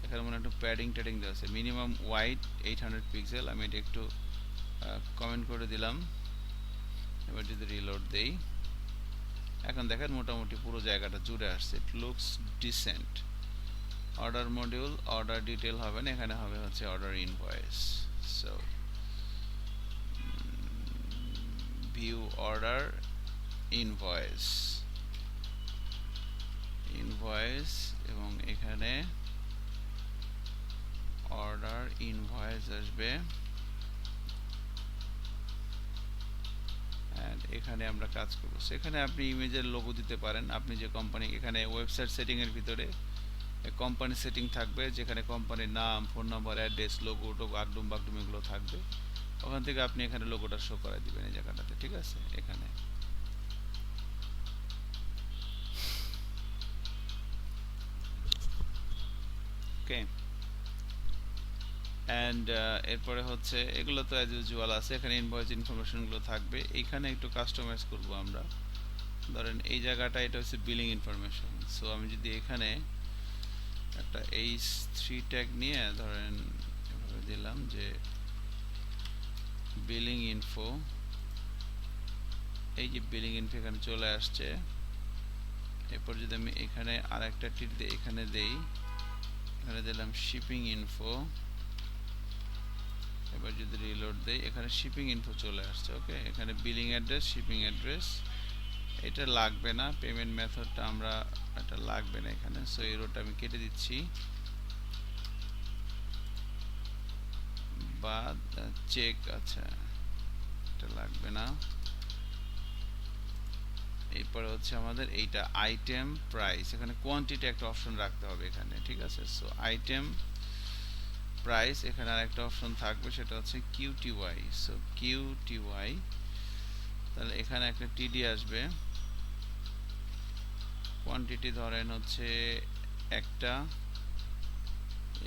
এখানে মনে একটু প্যাডিং ট্যাডিং দেওয়া আছে, মিনিমাম ওয়াইড 800 পিক্সেল। আমি এটা একটু কমেন্ট করে দিলাম। এবার যদি রিলোড দেই, এখন দেখেন মোটামুটি পুরো জায়গাটা জুড়ে আসছে, it looks decent. Order module order detail হবে না, এখানে হবে হচ্ছে order invoice. So view order invoice এবং এখানে অর্ডার ইনভয়েস আসবে, এন্ড এখানে আমরা কাজ করব। সেখানে আপনি ইমেজের লোগো দিতে পারেন, আপনি যে কোম্পানি, এখানে ওয়েবসাইট সেটিং এর ভিতরে কোম্পানি সেটিং থাকবে, যেখানে কোম্পানির নাম, ফোন নাম্বার, অ্যাড্রেস, লোগো টোগো আগডুম বাগডুম এগুলো থাকবে। ওখান থেকে আপনি এখানে লোগোটা শো করাই দিবেন এই জায়গাটাতে, ঠিক আছে? এখানে ওকে। অ্যান্ড এরপরে হচ্ছে এগুলো তো অ্যাজ ইউজুয়াল আছে, এখানে ইনভয়েস ইনফরমেশনগুলো থাকবে। এইখানে একটু কাস্টমাইজ করব আমরা। ধরেন এই জায়গাটা এটা হচ্ছে বিলিং ইনফরমেশন। সো আমি যদি এখানে একটা H3 ট্যাগ নিয়ে ধরেন এভাবে দিলাম যে বিলিং ইনফো, এই যে বিলিং ইনফো এখানে চলে আসছে। এরপর যদি আমি এখানে আরেকটা টিক দিয়ে এখানে দেই, এখানে দিলাম শিপিং ইনফো, এবার যদি রিলোড দেই এখানে শিপিং ইনফো চলে আসছে। ওকে, এখানে বিলিং অ্যাড্রেস, শিপিং অ্যাড্রেস এটা লাগবে না, পেমেন্ট মেথডটা আমরা এটা লাগবে না এখানে। সো এই রোটা আমি কেটে দিচ্ছি, বা চেক, আচ্ছা এটা লাগবে না। এরপরে হচ্ছে আমাদের এইটা আইটেম প্রাইস, এখানে কোয়ান্টিটি একটা অপশন রাখতে হবে এখানে, ঠিক আছে? সো আইটেম প্রাইস, এখানে আরেকটা অপশন থাকবে সেটা হচ্ছে কিউটিওয়াই। সো কিউটিওয়াই, তাহলে এখানে একটা টিডি আসবে, কোয়ান্টিটি ধরেন হচ্ছে একটা,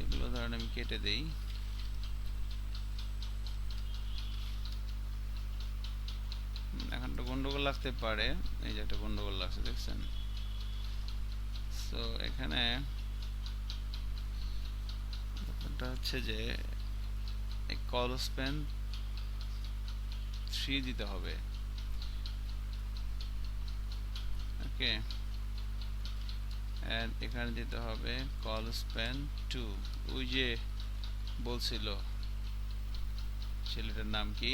এগুলো ধরেন আমি কেটে দেই। এখন একটা গন্ডগোল লাগতে পারে, এই যে একটা গন্ডগোল লাগছে দেখছেন। সো এখানে ব্যাপারটা হচ্ছে যে কল স্পেন 3 দিতে হবে। ওকে, এন্ড এখানে দিতে হবে কল স্পেন 2। ওই যে বলছিল ছেলেটার নাম কি,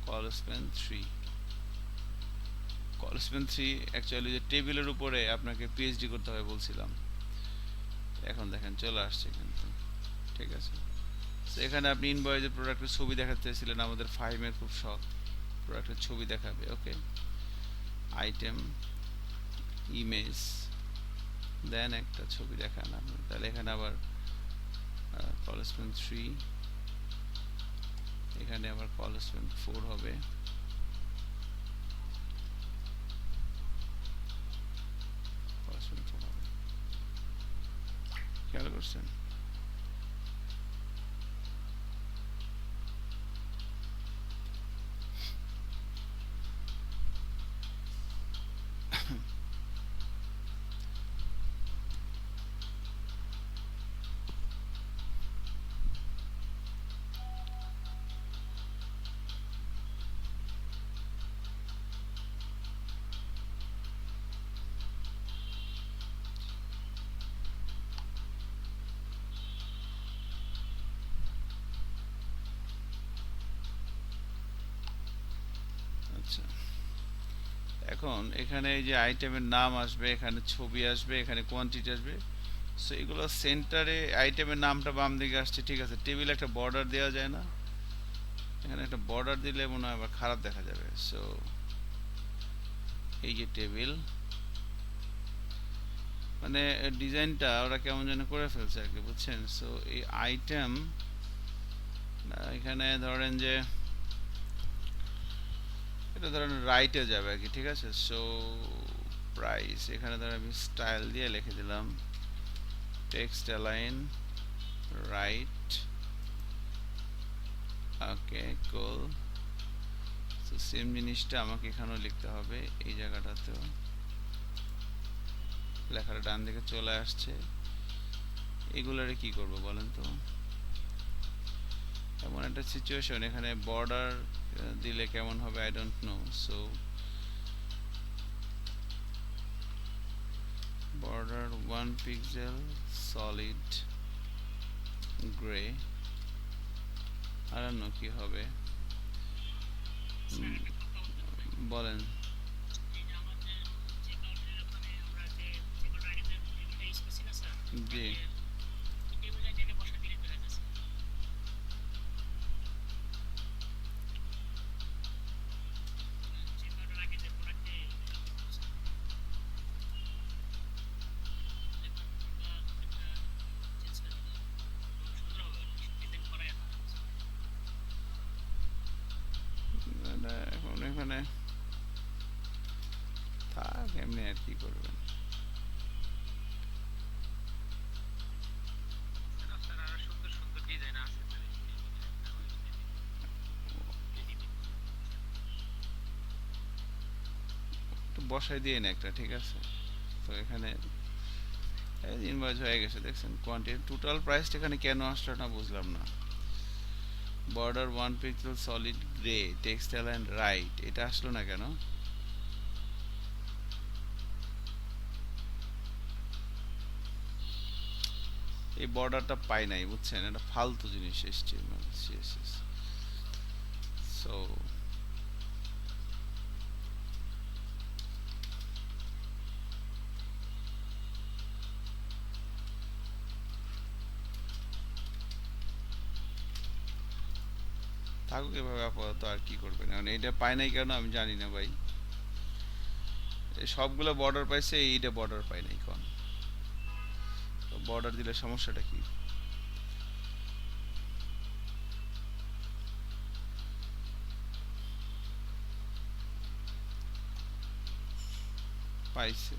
call Spain 3। Call Spain 3 actually যে টেবিলের উপরে আপনাকে পিএইচডি করতে হবে বলছিলাম, এখন দেখেন চলে আসছে কিন্তু, ঠিক আছে? তো এখানে আপনি ইনভয়েসের প্রোডাক্টের ছবি দেখাতে চাইছিলেন, আমাদের ফাইমের খুব শখ প্রোডাক্টের ছবি দেখাবে। ওকে, আইটেম ইমেজ, দেন একটা ছবি দেখান আপনি, তাহলে এখানে আবার কল স্পেন 3, এখানে আবার কল স্পেন 4 হবে। কল স্পেন 4 হবে, খেয়াল করছেন? আচ্ছা, এখন এখানে এই যে আইটেমের নাম আসবে, এখানে ছবি আসবে, এখানে কোয়ান্টিটি আসবে। সো এগুলো সেন্টারে আইটেমের নামটা বাম দিকে আসছে, ঠিক আছে? টেবিলে একটা বর্ডার দেওয়া যায় না? এখানে একটা বর্ডার দিলে মনে হয় আবার খারাপ দেখা যাবে। সো এই যে টেবিল, মানে ডিজাইনটা ওরা কেমন যেন করে ফেলছে আর কি, বুঝছেন? সো এই আইটেম এখানে ধরেন যে এটা ধরেন রাইটে যাবে আর কি, ঠিক আছে? সো প্রাইস, এখানে ধরেন আমি স্টাইল দিয়ে লিখে দিলাম টেক্সট অ্যালাইন রাইট। ওকে, কুল। সো সেম জিনিসটা আমাকে এখানেও লিখতে হবে, এই জায়গাটাতেও লেখাটা ডান দিকে চলে আসছে। এগুলারে কি করব বলেন তো? এমন একটা সিচুয়েশন, এখানে বর্ডার দিলে কেমন হবে I don't know. So border 1 pixel solid grey, I don't know কি হবে, বলেন। জি। এখন এখানে থাক, এমনি আর কি করবেন। একটু বসাই দিয়ে না একটা, ঠিক আছে। তো এখানে ইনভয়েস হয়ে গেছে, দেখছেন কোয়ান্টিটি টোটাল প্রাইসটা এখানে কেন আসলো না বুঝলাম না। Border 1 pixel solid grey textile and right, এটা আসলো না কেন? এই বর্ডারটা পাই নাই বুঝছেন, এটা ফালতু জিনিস এসছে সিএসএস। সো থাকুক এভাবে আপাতত, আর কি করবেন এখন, এইটা পাই নাই কেন আমি জানি না ভাই। এই সবগুলো বর্ডার পাইছে, এইটা বর্ডার পাই নাই কোন। তো বর্ডার দিলে সমস্যাটা কি? পাইছে।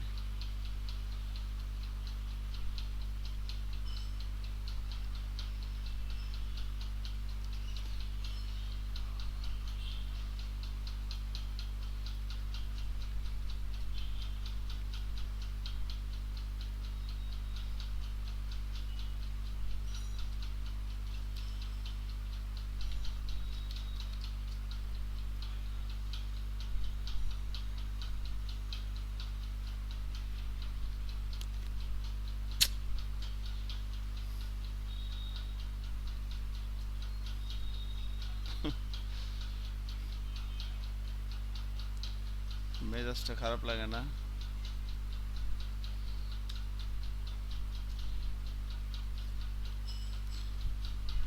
মেজাজটা খারাপ লাগে না?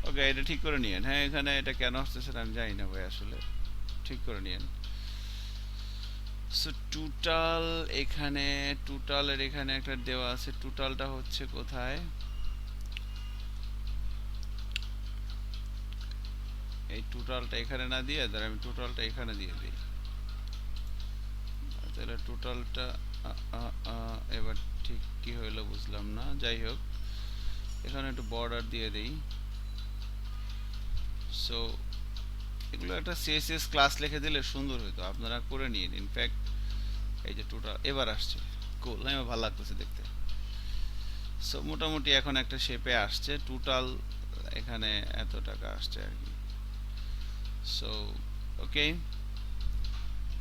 ওকে, এটা ঠিক করে নিয়েন। হ্যাঁ, এখানে এটা কেন আসতেছে না আমি জানি না ভাই আসলে, ঠিক করে নিয়েন। সো টোটাল, এখানে টোটালের এখানে একটা দেওয়া আছে, টোটালটা হচ্ছে কোথায়? এই টোটালটা এখানে না দিয়ে ধর আমি টোটালটা এখানে দিয়ে দিই, তাহলে টোটালটা এবার ঠিক কি হইলো বুঝলাম না, যাই হোক এখানে একটু বর্ডার দিয়ে দিই। সো এগুলো একটা সিএসএস ক্লাস লিখে দিলে সুন্দর হতো, আপনারা করে নিন ইনফ্যাক্ট। এই যে টোটাল এবার আসছে, কুল, আমার ভালো লাগতেছে দেখতে। সো মোটামুটি এখন একটা শেপে আসছে টোটাল, এখানে এত টাকা আসছে আর কি। সো ওকে,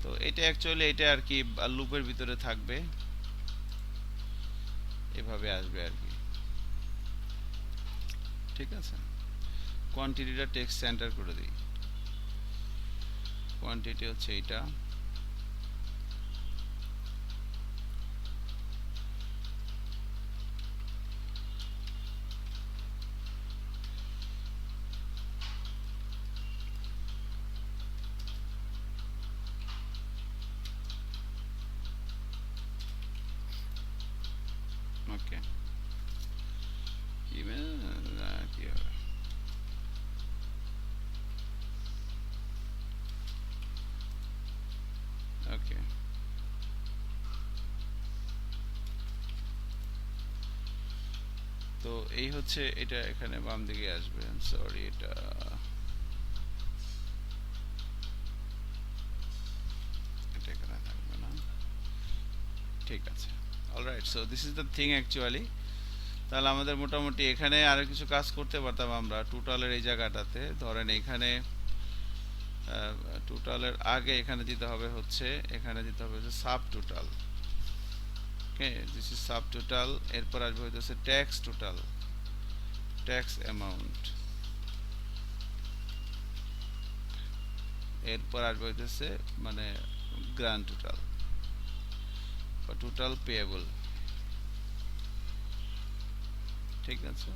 তো এটা অ্যাকচুয়ালি এটা আর কি লুপের ভিতরে থাকবে, এভাবে আসবে আর কি, ঠিক আছে। কোয়ান্টিটিটা টেক্সট সেন্টার করে দিই, কোয়ান্টিটি হচ্ছে এইটা। ওকে, ইমেল কি হবে? ওকে, তো এই হচ্ছে এটা, এখানে বাম দিকে আসবে, সরি এটা এটা এখানে থাকবে না, ঠিক আছে। Alright, so this is the thing actually. তাহলে আমাদের মোটামুটি এখানে আরো কিছু কাজ করতে পারতাম আমরা টোটালের এই জায়গাটাতে, ধরেন এখানে টোটালের আগে এখানে দিতে হবে হচ্ছে, এখানে দিতে হবে হচ্ছে sub total. Okay, this is sub total. এরপর আসবে হচ্ছে ট্যাক্স টোটাল, ট্যাক্স অ্যামাউন্ট। এরপর আসবে হচ্ছে মানে গ্র্যান্ড টোটাল বা টোটাল পেয়েবল। ঠিক আছে,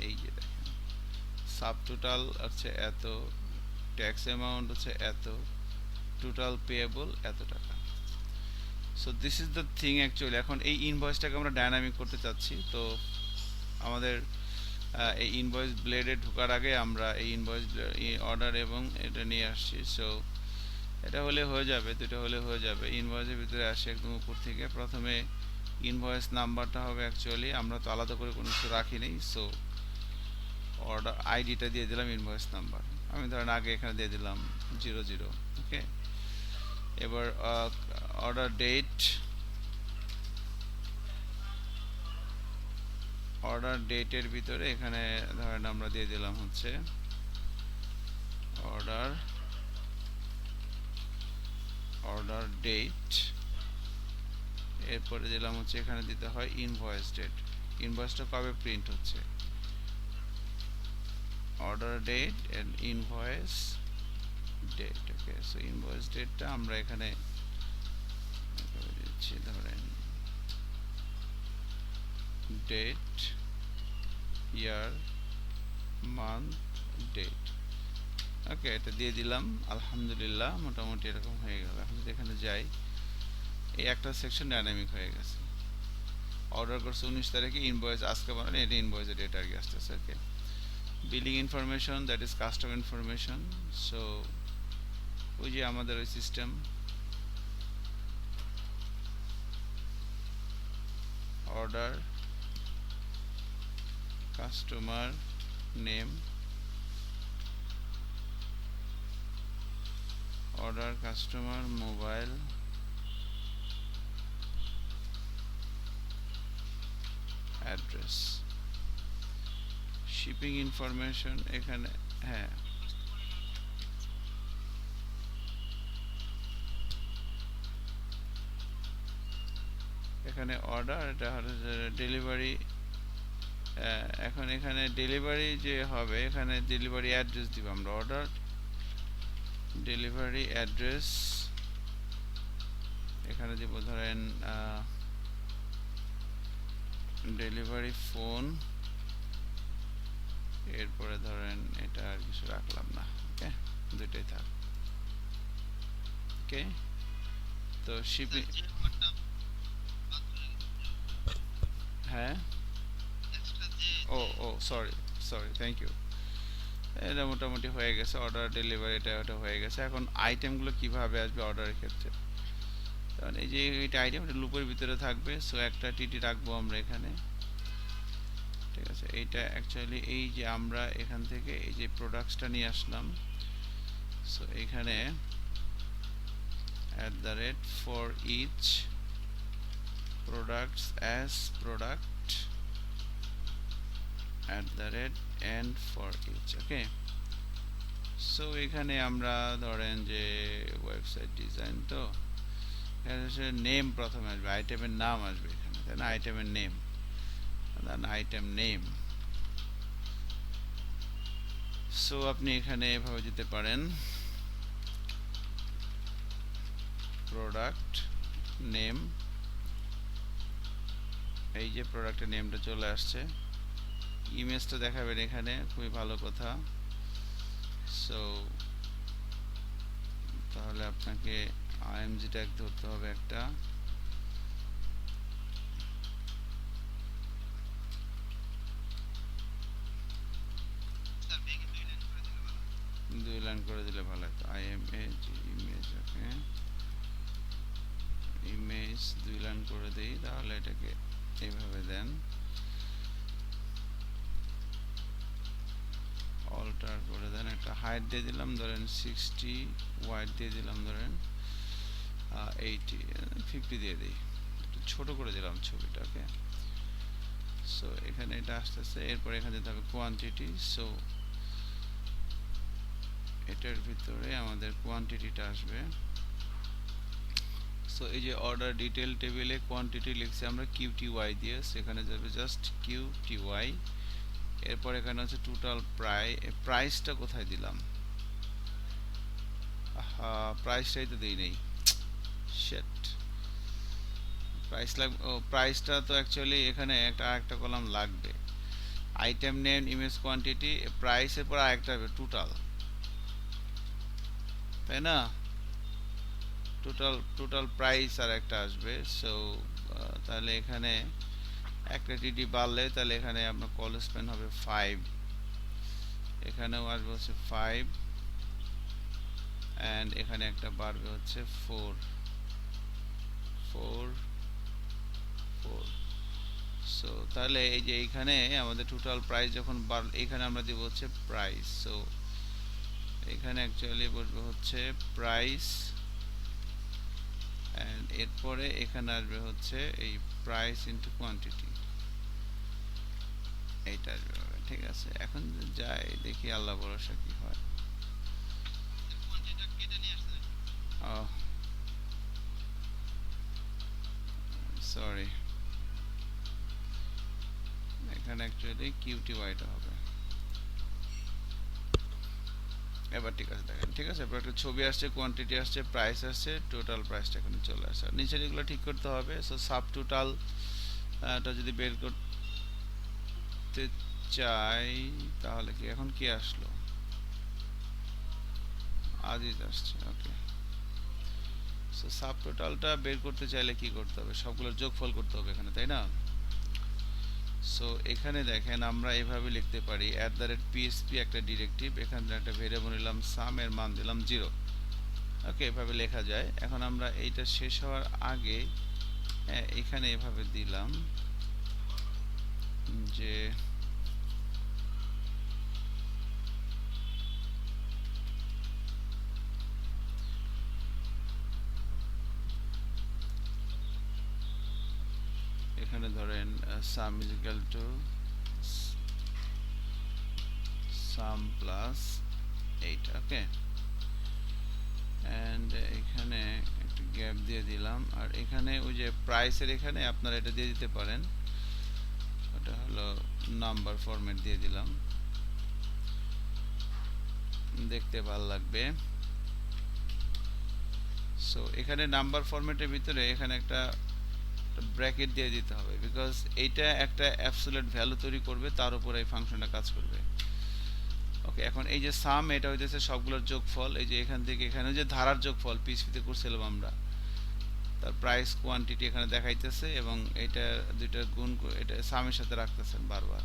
এই যে দেখেন সাব টোটাল হচ্ছে এত, ট্যাক্স অ্যামাউন্ট হচ্ছে এত, টোটাল পেয়েবল এত টাকা। So this is the thing actually. এখন এই ইনভয়েসটাকে আমরা ডায়নামিক করতে চাচ্ছি। তো আমাদের এই ইনভয়েস ব্লেডে ঢোকার আগে আমরা এই ইনভয়েস অর্ডার এবং এটা নিয়ে আসছি। সো এটা হলে হয়ে যাবে, দুটো হলে হয়ে যাবে। ইনভয়েসের ভিতরে আসে একদম উপর থেকে প্রথমে ইনভয়েস নাম্বারটা হবে অ্যাকচুয়ালি, আমরা তো আলাদা করে কোনো কিছু রাখি নেই। সো অর্ডার আইডিটা দিয়ে দিলাম ইনভয়েস নাম্বার, আমি ধরেন আগে এখানে দিয়ে দিলাম 00। ওকে, এবার অর্ডার ডেট, অর্ডার ডেটের ভিতরে এখানে ধরেন আমরা দিয়ে দিলাম হচ্ছে অর্ডার, অর্ডার ডেট, এরপরে দিলাম হচ্ছে এখানে দিতে হয় ইনভয়েস ডেট, ইনভয়েসটা কবে প্রিন্ট হচ্ছে, order date and invoice date. Okay, so invoice ডেটটা আমরা এখানে দিচ্ছি ধরেন date, year, month, date. Okay, এটা দিয়ে দিলাম। আলহামদুলিল্লাহ মোটামুটি এরকম হয়ে গেল। এখন যদি এখানে যাই, এই একটা সেকশন ডাইনামিক হয়ে গেছে। অর্ডার করছে 19 তারিখে, ইনভয়েস আজকে বানালে, এটা ইনভয়েসের ডেট আর কি আসতেছে। Okay, billing information, that is custom information. So ওই যে আমাদের ওই system, order, customer name, order customer mobile, address, shipping information এখানে। হ্যাঁ, এখানে অর্ডার, এটা হচ্ছে ডেলিভারি। এখন এখানে ডেলিভারি যে হবে, এখানে ডেলিভারি অ্যাড্রেস দিব আমরা, অর্ডার ডেলিভারি অ্যাড্রেস, এখানে দিব ধরেন ডেলিভারি ফোন, এরপরে ধরেন এটা আর কিছু রাখলাম না। ওকে, দুইটাই থাক। ওকে, তো শিপিং, হ্যাঁ, ও ও সরি, সরি, থ্যাংক ইউ। এটা মোটামুটি হয়ে গেছে, অর্ডার ডেলিভারি এটা ওটা হয়ে গেছে। এখন আইটেমগুলো কিভাবে আসবে অর্ডারের ক্ষেত্রে, কারণ এই যে এইটা আইটেম, এটা লুপের ভিতরে থাকবে। সো একটা টিটি রাখবো আমরা এখানে, ঠিক আছে। এইটা অ্যাকচুয়ালি এই যে আমরা এখান থেকে এই যে প্রোডাক্টসটা নিয়ে আসলাম, সো এখানে @for each products as product @and for each। Okay, so এখানে আমরা ধরেন যে ওয়েবসাইট ডিজাইন, তো নেম প্রথমে আসবে, আইটেমের নাম আসবে এখানে, তাই না, আইটেমের নেম, দেন আইটেম নেম। সো আপনি এখানে এভাবে দিতে পারেন প্রোডাক্ট নেম, এই যে প্রোডাক্টের নেমটা চলে আসছে। ইমেজটা দেখাবেন এখানে, খুবই ভালো কথা। সো তাহলে আপনাকে আইএমজি ট্যাগ ধরতে হবে একটা, দুই লাইন করে দিলে ভালো হতো। আইএমএজ ইমেজ, ওকে, ইমেজ 2 লাইন করে দেই, তাহলে এটাকে এইভাবে দেন। অল্টার করে দেন, একটা হাইট দিয়ে দিলাম ধরেন 60, ওয়াইড দিয়ে দিলাম ধরেন 80, 50 দিয়ে দিই, একটু ছোট করে দিলাম ছবিটা। ওকে, সো এখানে এটা আসতেছে। এরপর এখানে দিতে হবে কোয়ান্টিটি। সো এটার ভিতরে আমাদের কোয়ান্টিটিটা আসবে। সো এই যে অর্ডার ডিটেল টেবিলে কোয়ান্টিটি লিখছি আমরা QTY দিয়ে, সেখানে যাবে জাস্ট QTY। এরপর এখানে হচ্ছে টোটাল প্রাইসটা কোথায় দিলাম, প্রাইসটাই তো দিই নেই, শিট। প্রাইস লাগবে, ও প্রাইসটা তো অ্যাকচুয়ালি এখানে একটা আরেকটা কলাম লাগবে। আইটেম নেম, ইমেজ কোয়ান্টিটি, প্রাইসের পর আরেকটা হবে টোটাল, তাই না? টোটাল টোটাল প্রাইস আর একটা আসবে। সো তাহলে এখানে একটা টিডি বাড়লে তাহলে এখানে আপনার কল স্পেন হবে 5, এখানেও আসবে হচ্ছে 5, অ্যান্ড এখানে একটা বাড়বে হচ্ছে 4 4 4। সো তাহলে এই যে এইখানে আমাদের টোটাল প্রাইস যখন এখানে আমরা দিব হচ্ছে প্রাইস। সো এখানে অ্যাকচুয়ালি বলবো হচ্ছে প্রাইস, অ্যান্ড এরপরে এখানে আসবে হচ্ছে এই প্রাইস ইনটু কোয়ান্টিটি, এইটা আসবে। ঠিক আছে, এখন যাই দেখি আল্লাহ ভরসা কি হয়। সরি, এখানে অ্যাকচুয়ালি কিউটি ওয়াইটা হবে। এবার ঠিক আছে, দেখেন ঠিক আছে, এবার একটা ছবি আসছে, কোয়ান্টিটি আসছে, প্রাইস আসছে, টোটাল প্রাইসটা এখানে চলে আসছে। আর নিচের এগুলো ঠিক করতে হবে। সো সাব টোটাল টা যদি বের করতে চাই তাহলে কি এখন কি আসলো, আজিজ আসছে। ওকে, সো সাব টোটালটা বের করতে চাইলে কি করতে হবে, সবগুলোর যোগফল করতে হবে এখানে, তাই না? সো এখানে দেখেন আমরা এভাবে লিখতে পারি @PHP একটা ডিরেক্টিভ, এখানে একটা ভেরিয়েবল নিলাম সাম, এর মান দিলাম 0। ওকে, এভাবে লেখা যায়। এখন আমরা এইটা শেষ হওয়ার আগে এখানে এভাবে দিলাম যে এখানে ধরেন সাম is equal to some plus 8। Okay, and এখানে একটু গ্যাপ দিয়ে দিলাম। আর এখানে ওই যে প্রাইসের এখানে আপনারা এটা দিয়ে দিতে পারেন, ওটা হলো নাম্বার ফরম্যাট দিয়ে দিলাম, দেখতে ভালো লাগবে। সো এখানে নাম্বার ফরম্যাটের ভিতরে এখানে একটা ব্র্যাকেট দিয়ে দিতে হবে, বিকজ এইটা একটা অ্যাবসলিউট ভ্যালু তৈরি করবে, তার উপর এই ফাংশনটা কাজ করবে। ওকে, এখন এই যে সাম, এটা হইতেছে সবগুলোর যোগফল, এই যে এখান থেকে এখানে যে ধারার যোগফল পিএইচপিতে করছিলাম আমরা, তার প্রাইস কোয়ান্টিটি এখানে দেখাইতেছে, এবং এটা দুইটা গুণ এটা সামের সাথে রাখতেছেন বারবার,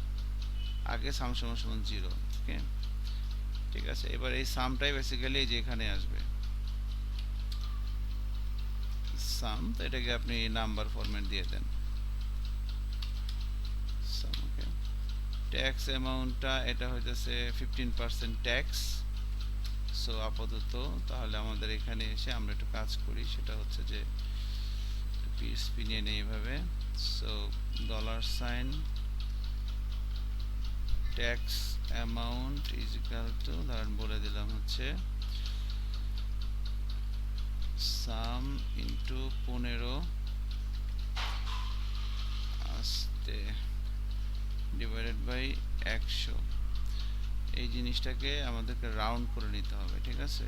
আগে সাম সমান সমান 0। ওকে, ঠিক আছে, এবার এই সামটাই বেসিক্যালি এই যে এখানে আসবে সাম, তো এটাকে আপনি নাম্বার ফরম্যাট দিয়ে দেন সাম। ওকে, ট্যাক্স অ্যামাউন্টটা এটা হইতেছে 15% ট্যাক্স। সো আপাতত তাহলে আমাদের এখানে এসে আমরা একটু কাজ করি, সেটা হচ্ছে যে পিএসপি নিয়ে নেই এভাবে। সো $সাইন tax amount is equal to, ধরেন বলে দিলাম হচ্ছে সাম ইন্টু 15 আসতে ডিভাইডেড বাই 100। এই জিনিসটাকে আমাদেরকে রাউন্ড করে নিতে হবে, ঠিক আছে,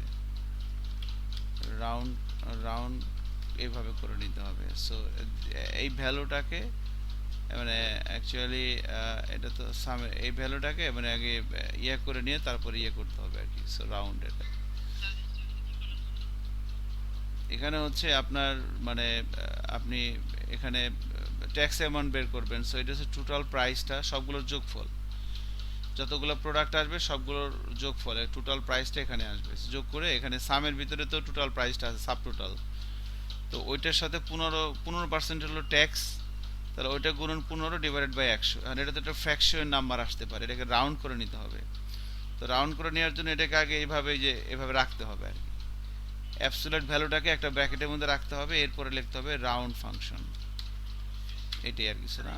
রাউন্ড রাউন্ড এইভাবে করে নিতে হবে। সো এই ভ্যালুটাকে মানে অ্যাকচুয়ালি এটা তো সামের এই ভ্যালুটাকে মানে আগে ইয়ে করে নিয়ে তারপরে ইয়ে করতে হবে আর কি। সো রাউন্ড এটা এখানে হচ্ছে আপনার মানে আপনি এখানে ট্যাক্স অ্যামাউন্ট বের করবেন। সো এটা হচ্ছে টোটাল প্রাইসটা, সবগুলোর যোগফল, যতগুলো প্রোডাক্ট আসবে সবগুলোর যোগফল, টোটাল প্রাইসটা এখানে আসবে। যোগ করে এখানে সামের ভিতরে তো টোটাল প্রাইসটা আছে সাব টোটাল, তো ওইটার সাথে 15% হলো ট্যাক্স, তাহলে ওইটা গুণন 15 ডিভাইডেড বাই 100। আর এটা তো একটা ফ্র্যাকশন নাম্বার আসতে পারে, এটাকে রাউন্ড করে নিতে হবে। তো রাউন্ড করে নেওয়ার জন্য এটাকে আগে এইভাবে যে এভাবে রাখতে হবে আর কি, অ্যাবসলিউট ভ্যালুটাকে একটা ব্র্যাকেটের মধ্যে রাখতে হবে, এরপরে লিখতে হবে রাউন্ড ফাংশন, এটাই আর কিছু না।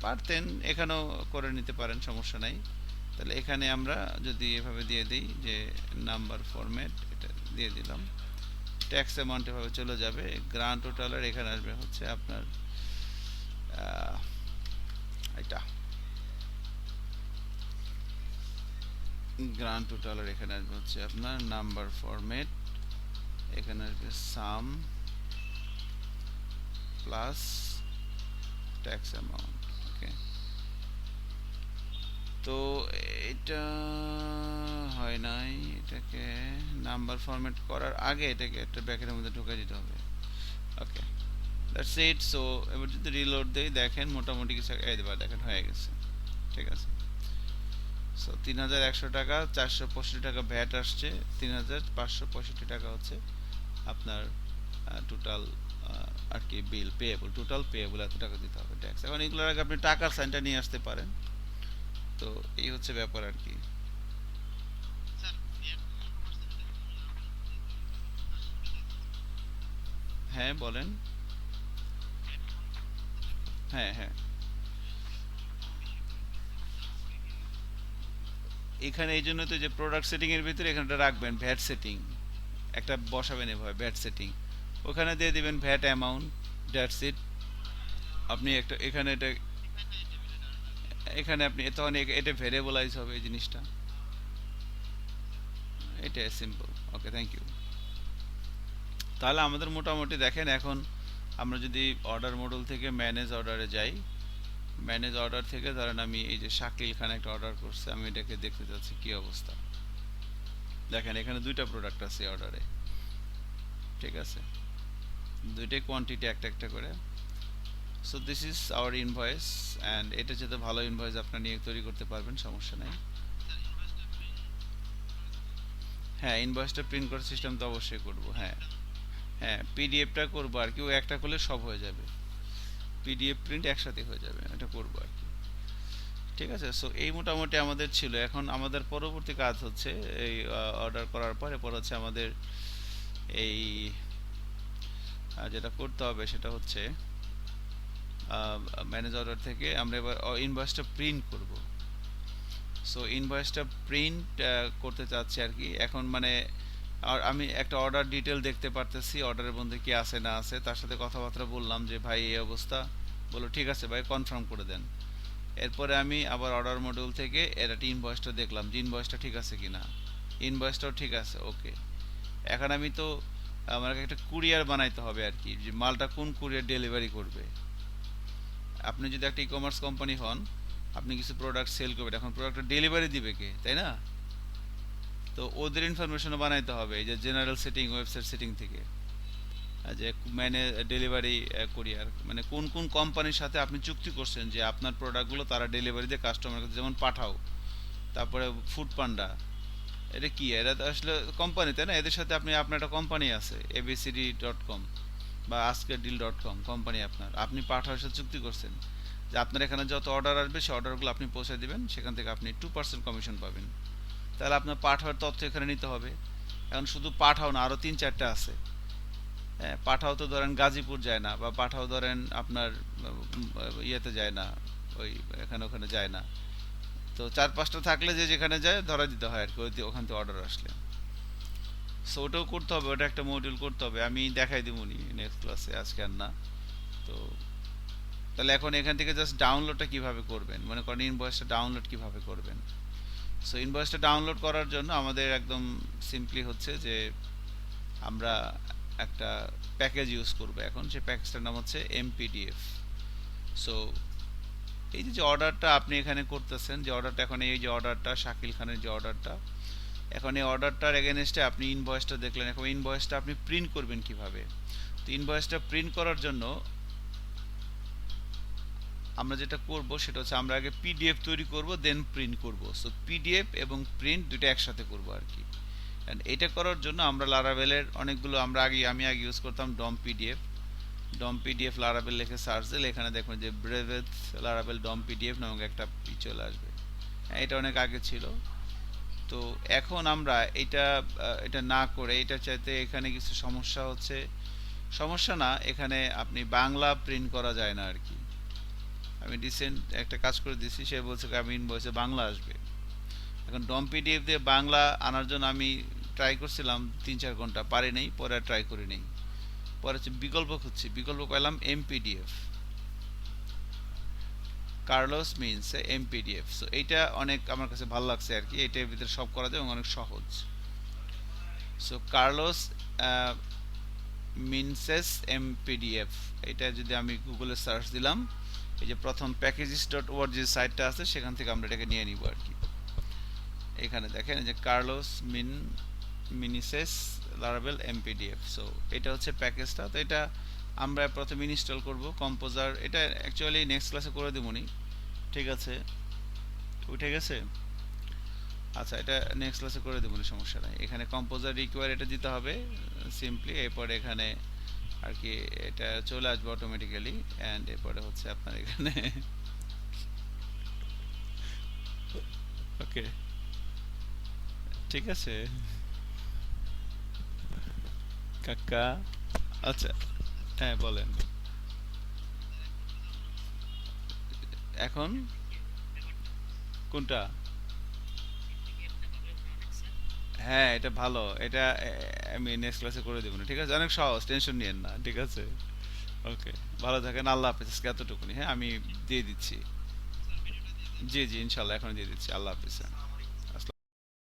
পারতেন এখানেও করে নিতে পারেন, সমস্যা নাই। তাহলে এখানে আমরা যদি এভাবে দিয়ে দিই যে নাম্বার ফরম্যাট, এটা দিয়ে দিলাম, ট্যাক্স অ্যামাউন্ট এভাবে চলে যাবে, গ্রান্ড টোটালের এখানে আসবে হচ্ছে আপনার এটা গ্রান্ড টোটালের এখানে আসবে হচ্ছে আপনার নাম্বার ফরম্যাট, এখানে আসবে সাম প্লাস ট্যাক্স অ্যামাউন্ট। ওকে, তো এটা হয় নাই, এটাকে নাম্বার ফরম্যাট করার আগে এটাকে একটা ব্র্যাকেটের মধ্যে ঢুকে দিতে হবে। ওকে, দ্যাটস ইট। সো এবার যদি রিলোড দেই, দেখেন মোটামুটি কিছু এই দেবার দেখেন হয়ে গেছে। ঠিক আছে, সো 3100 টাকা, 465 টাকা ভ্যাট আসছে, 3565 টাকা হচ্ছে আপনার টোটাল আর কি বিল পেয়েবল, টোটাল পেয়েবল এত টাকা দিতে হবে ট্যাক্স। এখন এগুলোর আগে আপনি টাকার সাইনটা নিয়ে আসতে পারেন। তো এই হচ্ছে ব্যাপার আর কি। হ্যাঁ বলেন। হ্যাঁ হ্যাঁ, এখানে এই জন্য তো যে প্রোডাক্ট সেটিং এর ভিতরে এখানটা রাখবেন ভ্যাট সেটিং, একটা বসাবেন এভাবে ভ্যাট সেটিং, ওখানে দিয়ে দিবেন ভ্যাট অ্যামাউন্ট, দ্যাটস ইট। আপনি একটা এখানে এটা, এখানে আপনি তখন এটা ভেরিয়েবলাইজ হবে এই জিনিসটা, এটা সিম্পল। Okay, thank you. তাহলে আমাদের মোটামুটি দেখেন এখন আমরা যদি অর্ডার মডেল থেকে ম্যানেজ অর্ডারে যাই, ম্যানেজ অর্ডার থেকে ধরেন আমি এই যে শাকিল খান একটা অর্ডার করছে, আমি এটাকে দেখতে চাচ্ছি কি অবস্থা। দেখেন এখানে দুইটা প্রোডাক্ট আছে অর্ডারে, ঠিক আছে, দুইটাই কোয়ান্টিটি একটা একটা করে। So this is our invoice, and এটা যাতে ভালো ইনভয়েস আপনার নিয়ে তৈরি করতে পারবেন, সমস্যা নাই। হ্যাঁ, ইনভয়েসটা প্রিন্ট করার সিস্টেম তো অবশ্যই করব। হ্যাঁ হ্যাঁ, পিডিএফটা করবো আর কি, ও একটা করলে সব হয়ে যাবে, পিডিএফ প্রিন্ট একসাথে হয়ে যাবে, এটা করবো আর কি। ঠিক আছে, সো এই মোটামুটি আমাদের ছিল। এখন আমাদের পরবর্তী কাজ হচ্ছে এই অর্ডার করার পর এরপর হচ্ছে আমাদের এই যেটা করতে হবে সেটা হচ্ছে ম্যানেজ অর্ডার থেকে আমরা এবার ইনভয়েসটা প্রিন্ট করব। সো ইনভয়েসটা প্রিন্ট করতে চাচ্ছি আর কি এখন, মানে আর আমি একটা অর্ডার ডিটেল দেখতে পারতেছি, অর্ডারের মধ্যে কি আছে না আছে, তার সাথে কথাবার্তা বললাম যে ভাই এই অবস্থা, বলো ঠিক আছে ভাই কনফার্ম করে দেন। এরপরে আমি আবার অর্ডার মডিউল থেকে এর একটা ইনভয়েসটা দেখলাম যে ইনভয়েসটা ঠিক আছে কিনা, ইনভয়েসটাও ঠিক আছে, ওকে। এখন আমি তো আমাকে একটা কুরিয়ার বানাইতে হবে আর কি, যে মালটা কোন কুরিয়ার ডেলিভারি করবে। আপনি যদি একটা ই কমার্স কোম্পানি হন, আপনি কিছু প্রোডাক্ট সেল করবেন, এখন প্রোডাক্টটা ডেলিভারি দিবে কে, তাই না? তো ওদের ইনফরমেশনও বানাইতে হবে, এই যে জেনারেল সেটিং, ওয়েবসাইট সেটিং থেকে, যে মানে ডেলিভারি কুরিয়ার মানে কোন কোন কোম্পানির সাথে আপনি চুক্তি করছেন যে আপনার প্রোডাক্টগুলো তারা ডেলিভারি দিয়ে কাস্টমার কাছে, যেমন পাঠাও, তারপরে ফুড পান্ডা, এটা কি, এরা তো আসলে কোম্পানি তাই না, এদের সাথে আপনি, আপনার একটা কোম্পানি আছে abcd.com বা askdeal.com কোম্পানি, আপনার আপনি পাঠাওয়ার সাথে চুক্তি করছেন যে আপনার এখানে যত অর্ডার আসবে সেই অর্ডারগুলো আপনি পৌঁছে দিবেন, সেখান থেকে আপনি 2% কমিশন পাবেন। তাহলে আপনার পাঠাওয়ার তথ্য এখানে নিতে হবে। এখন শুধু পাঠাও না, আরও 3-4টা আছে। হ্যাঁ, পাঠাও তো ধরেন গাজীপুর যায় না, বা পাঠাও ধরেন আপনার ইয়েতে যায় না, ওই এখানে ওখানে যায় না। তো 4-5টা থাকলে যে যেখানে যায় ধরা দিতে হয় আর কি, ওখান থেকে অর্ডার আসলে। সো ওটাও করতে হবে, ওটা একটা মডিউল করতে হবে, আমি দেখাই দিব নি নেক্সট ক্লাসে, আজকে আর না। তো তাহলে এখন এখান থেকে জাস্ট ডাউনলোডটা কিভাবে করবেন, মনে করেন ইনভয়েসটা ডাউনলোড কিভাবে করবেন। সো ইনভয়েসটা ডাউনলোড করার জন্য আমাদের একদম সিম্পলি হচ্ছে যে আমরা একটা প্যাকেজ ইউজ করব এখন, সেই প্যাকেজটার নাম হচ্ছে এমপিডিএফ। সো এই যে অর্ডারটা আপনি এখানে করতেছেন, যে অর্ডারটা এখন, এই যে অর্ডারটা শাকিল খানের যে অর্ডারটা, এখন এই অর্ডারটার এগেনস্টে আপনি ইনভয়েসটা দেখলেন, এখন ইনভয়েসটা আপনি প্রিন্ট করবেন কিভাবে। তো ইনভয়েসটা প্রিন্ট করার জন্য আমরা যেটা করব সেটা হচ্ছে আমরা আগে পিডিএফ তৈরি করব, দেন প্রিন্ট করব। সো পিডিএফ এবং প্রিন্ট দুটো একসাথে করব আর কি। অ্যান্ড এটা করার জন্য আমরা লারাভেলের অনেকগুলো, আমি আগে ইউজ করতাম ডম পিডিএফ, ডম পিডিএফ লারাভেল লিখে সার্চ দিলে এখানে দেখুন যে ব্রেভেথ লারাভেল ডম পিডিএফ নামক একটা চলে আসবে। হ্যাঁ, এটা অনেক আগে ছিল। তো এখন আমরা এটা না করে, এটা চাইতে এখানে কিছু সমস্যা হচ্ছে, সমস্যা না, এখানে আপনি বাংলা প্রিন্ট করা যায় না আর কি। আমি রিসেন্ট একটা কাজ করে দিয়েছি, সে বলছে আমি ইনভয়েসে বাংলা আসবে। এখন ডম পিডিএফ দিয়ে বাংলা আনার জন্য আমি ট্রাই করছিলাম 3-4 ঘন্টা, পারি নেই, পরে আর ট্রাই করি নেই। পরে হচ্ছে বিকল্প খুঁজছি, বিকল্প পেলাম এমপিডিএফ, কার্লোস মিনস এমপিডিএফ। সো এইটা অনেক আমার কাছে ভালো লাগছে আর কি, এটার ভিতরে সব করা যায় এবং অনেক সহজ। সো কার্লোস মিনসেস এমপিডিএফ, এটা যদি আমি গুগলে সার্চ দিলাম, এই যে প্রথম প্যাকেজেস ডট ওআর যে সাইটটা আছে সেখান থেকে আমরা এটাকে নিয়ে নিব আর কি। এখানে দেখেন এই যে কার্লোস মিনিসেস লারাবেল এমপিডিএফ। সো এটা হচ্ছে প্যাকেজটা। তো এটা আমরা প্রথমে ইনস্টল করব কম্পোজার। এটা অ্যাকচুয়ালি নেক্সট ক্লাসে করে দেবনি, ঠিক আছে, উঠে গেছে। আচ্ছা, এটা নেক্সট ক্লাসে করে দেবো, সমস্যা নাই। এখানে কম্পোজার রিকোয়ার এটা দিতে হবে সিম্পলি, এরপরে এখানে আর কি এটা চলে আসবে অটোমেটিক্যালি। অ্যান্ড এরপরে হচ্ছে আপনার এখানে ওকে, ঠিক আছে কাকা। আচ্ছা, হ্যাঁ বলেন। এখন কোনটা? হ্যাঁ, এটা ভালো। এটা আমি নেক্সট ক্লাসে করে দেবো না, ঠিক আছে, অনেক সহজ, টেনশন নিয়েন না, ঠিক আছে। ওকে, ভালো থাকেন, আল্লাহ হাফেজ। আজকে এতটুকুনি, হ্যাঁ, আমি দিয়ে দিচ্ছি। জি জি, ইনশাল্লাহ এখন দিয়ে দিচ্ছি। আল্লাহ হাফেজ।